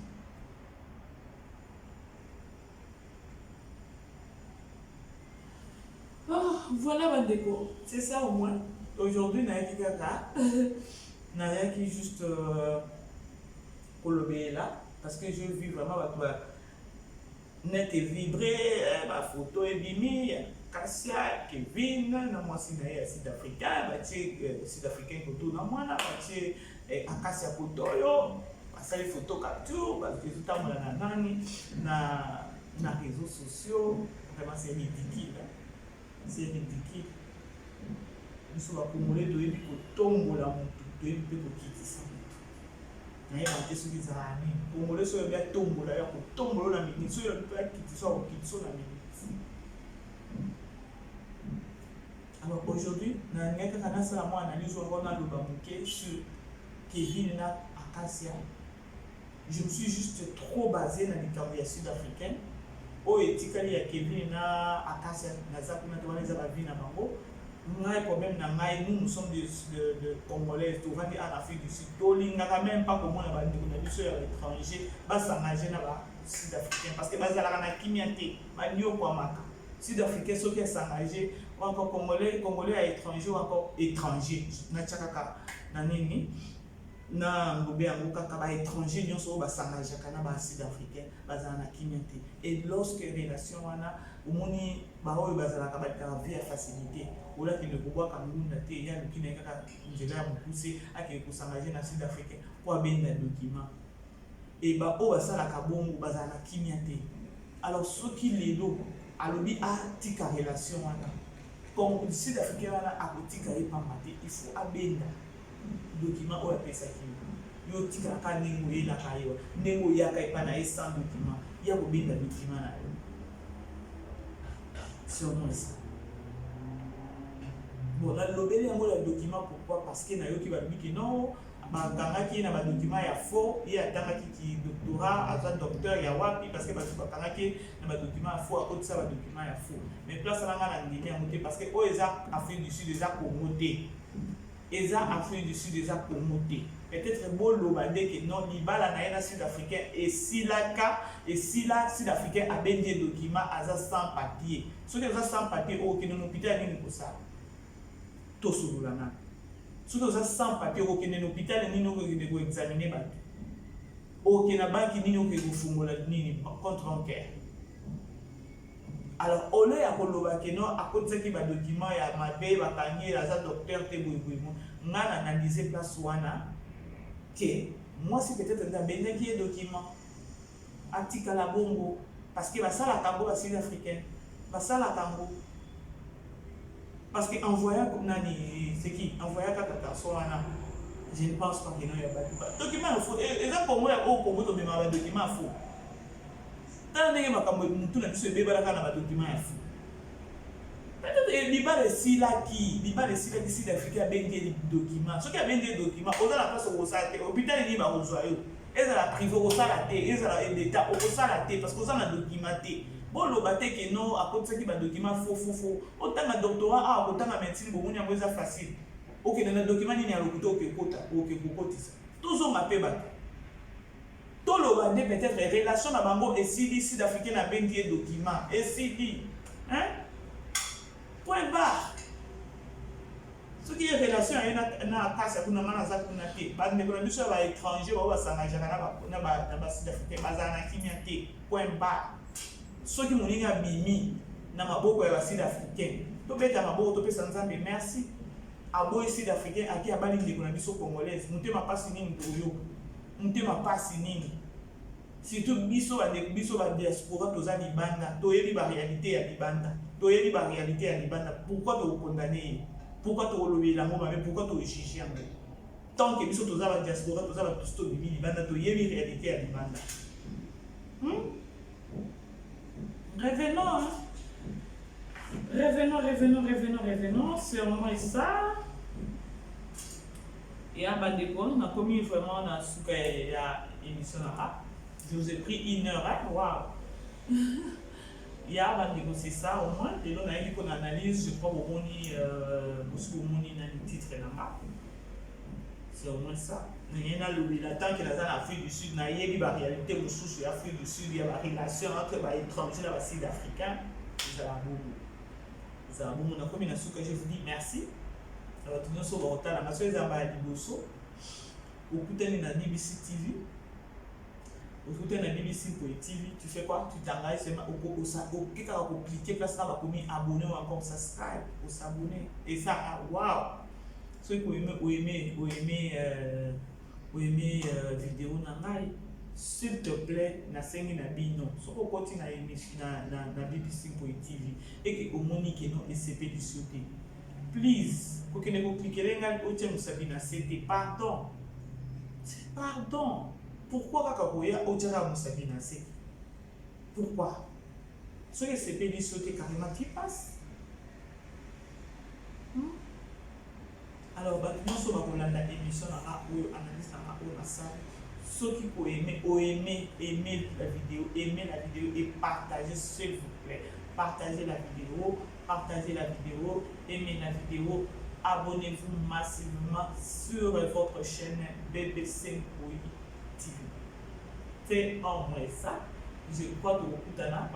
Voilà, Bandeko. C'est ça au moins. Aujourd'hui, je suis juste Colobé là, parce que je vis vraiment net et vibré, ma photo est bimi, Kassia, Kevin, na moi si na sud-africain, sud-africain koto na moi na Akassia kotoyo, passer les photos capture parce que tout le monde na réseaux sociaux, vraiment c'est ridicule. C'est ridicule. Nous sommes à Congolais de ebi kotombola mutu, de ebi pe kokitisa. Na ye bante soki ezala nini Congolais soki oyebi atombola ya kotombola na miniti soki oyebi akitisa okitisa na miniti. Alors aujourd'hui nangai kaka nasala mwa analyse wango naloba moke sur Kevin na Akassia. Je me suis juste trop basé na likambo ya sud-africaine oyo etikali ya Kevin na Akassia naza kuna te wana eza bavi na bango. Problème nous sommes de Congolais, en Afrique du Sud. On n'a même pas comment on a dit à l'étranger, s'engager dans les Sud-Africains parce que les Sud-Africains sont qui s'engager, ou encore Congolais à étranger, ou encore étrangers. Na ngobé amokaka ba étranger nyonso ba s'engager kana ba sud-africain bazana kimete et lorsque relation wana omoni ba oyo bazalaka ba vie facilité ola ki ne boba ka munda te ya lukina kaka nzela ya mokuse ake ko s'engager na sud-africain pour abenda document et ba o basala ka bongo bazana kimete alors ce qui lelo alobi a tika relation wana comme sud-africain wana akotika epamate il faut abenda document oyo apesaki yo tikaka ndenge oyelaka yo ndenge oyaka epa na ye sans document ya kobenda document na yo sûrement ça. Bon nalobeli yango ya document pourquoi parce que nayoki balobi ke non bakangaki na badocument ya faux ye atangaki ki doctorat aza docteur ya wapi parce que bato bakangaki na badocument ya faux akotisa badocument ya faux mais place nanga na ndimi yango te parce que oyo eza Afrique du Sud eza Congo te eza Afrique du Sud eza Congo te peut-être boloba ndeke non libala na ye na sud-africain esilaka esila sud-africain abendi document aza sans papier soki aza sans papier okende na hôpital nini kosala tosolola nani soki oza sans papier okende na hôpital nini okende koexamine bato okende na banki nini okende kofungola nini compte bancaire. Alors au lieu ya koloba ke non akotisaki badocument ya mabe bakangi aza docteur te boyeboyemo nga na analyse place wana que moi si peut-être ndabendaki ye document atikala bongo parce que basalaka yango ba sud-africain basalaka yango parce que envoya comme nani c'est qui envoya kaka garçon wana je ne pense pas que non ya bato document faux eza Congo ya o Congo to mema ba document faux tala ndenge makambo mutu na biso ebebalaka na badocument ya faux peut-être liba le silaki sud-africain a bien des documents. Ce qui a bien des documents, on a la place au Rosate, hôpital liba au Zoyo. Ils ont la privé au Salate, ils ont l'État au Salate parce qu'on a documenté. Bon, le bateau qui non, à cause de ça qui va document faux. Autant un doctorat, autant un médecine, bon, on y a besoin facile. Ok, dans le document, il y a le couteau qui est côté, toujours ma paix bateau. Tout le bateau peut-être les relations à Bango et Sidi sud-africain a bien des documents. Et Sidi, hein? Point barre. Ce qui est relation à une casse, à une manazak, à une économie sur l'étranger, on va s'engager dans la sud-africain, bazana qui point barre. Ceux qui m'ont dit à Bimi, dans ma boue à sud-africain, tout peut être à ma boue, tout peut s'en dire merci. À boue sud-africain, à qui a banni l'économie congolaise, nous ne pas signé nous ne pas signé. Surtout biso à diaspora, tous à Libanda, tu es la réalité à Libanda, tu es la réalité à Libanda. Pourquoi tu es condamné? Pourquoi tu es lobby la mort? Pourquoi tu es jugé? Tant que biso tous à la diaspora, tous à la tous Libanda, tu es la réalité à Libanda. Revenons, hein? Revenons. C'est vraiment ça. Et à Bandeko, on a commis vraiment dans ce qu'il y a émission là. Je vous ai pris 1 heure, hein? Waouh! Il y a Bandeko, c'est ça au moins. Et là, on a eu qu'on analyse, je crois, au moni, aussi au moni dans le titre là. C'est au moins ça. Il y a le temps que la Afrique du Sud, il y a la réalité de l'Afrique du Sud, il y a la relation entre les étrangers et les Sud-Africains. C'est un bon moment. Comme je vous dis merci. Alors, tout le monde sur le retard, la nation est à Liboso. Vous écoutez la BBC TV. Vous écoutez la BBC TV. Tu fais quoi? Tu t'engages au cliquer place là, comme abonner ou encore subscribe, pour s'abonner. Et ça, waouh! Ceux qui ont aimé vidéo nangai, s'il te plaît, na sengi na bino. Si vous continuez à aimer na BBC TV et que vous moniquez non SCP du sauté, please, pour que vous cliquez là, vous avez na CT. Pardon. Pourquoi kakakoya otira musabina CT? Pourquoi? Ce que SCP du sauté carrément qui passe. Alors, nous sommes dans l'émission analyse dans la salle. Ceux qui peuvent aimer la vidéo et partager, s'il vous plaît. Partagez la vidéo, aimez la vidéo, abonnez-vous massivement sur votre chaîne BBC TV. C'est en moins ça. Je crois que beaucoup d'années,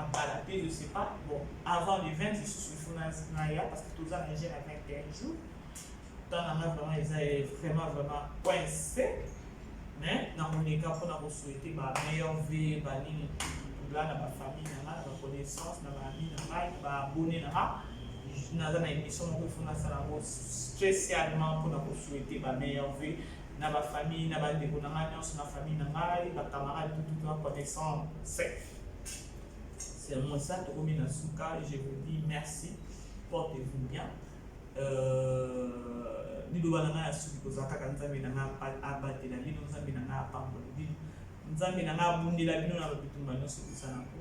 je ne sais pas. Bon, avant les 20, je suis sur Funazaya parce que tout ça, j'ai à 21 jours. Vraiment, ils est vraiment coincé. Mais dans mon cas, on a souhaité ma meilleure vie, ma famille, ma connaissance, ma amie, ma abonné, dans une émission spécialement pour nous souhaiter ma meilleure vie, ma famille, ma famille, ma camarade, toute ma connaissance. C'est moi ça, je vous dis merci, portez-vous bien. Nido banana ya suki kozaka kanzambe na abatela lino nzambe na apambola lino nzambe na abundela bino na bitumba nyonso kusana ko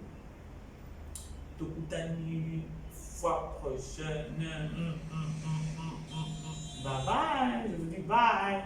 tokutani fois prochaine. Bye bye, je vous dis bye.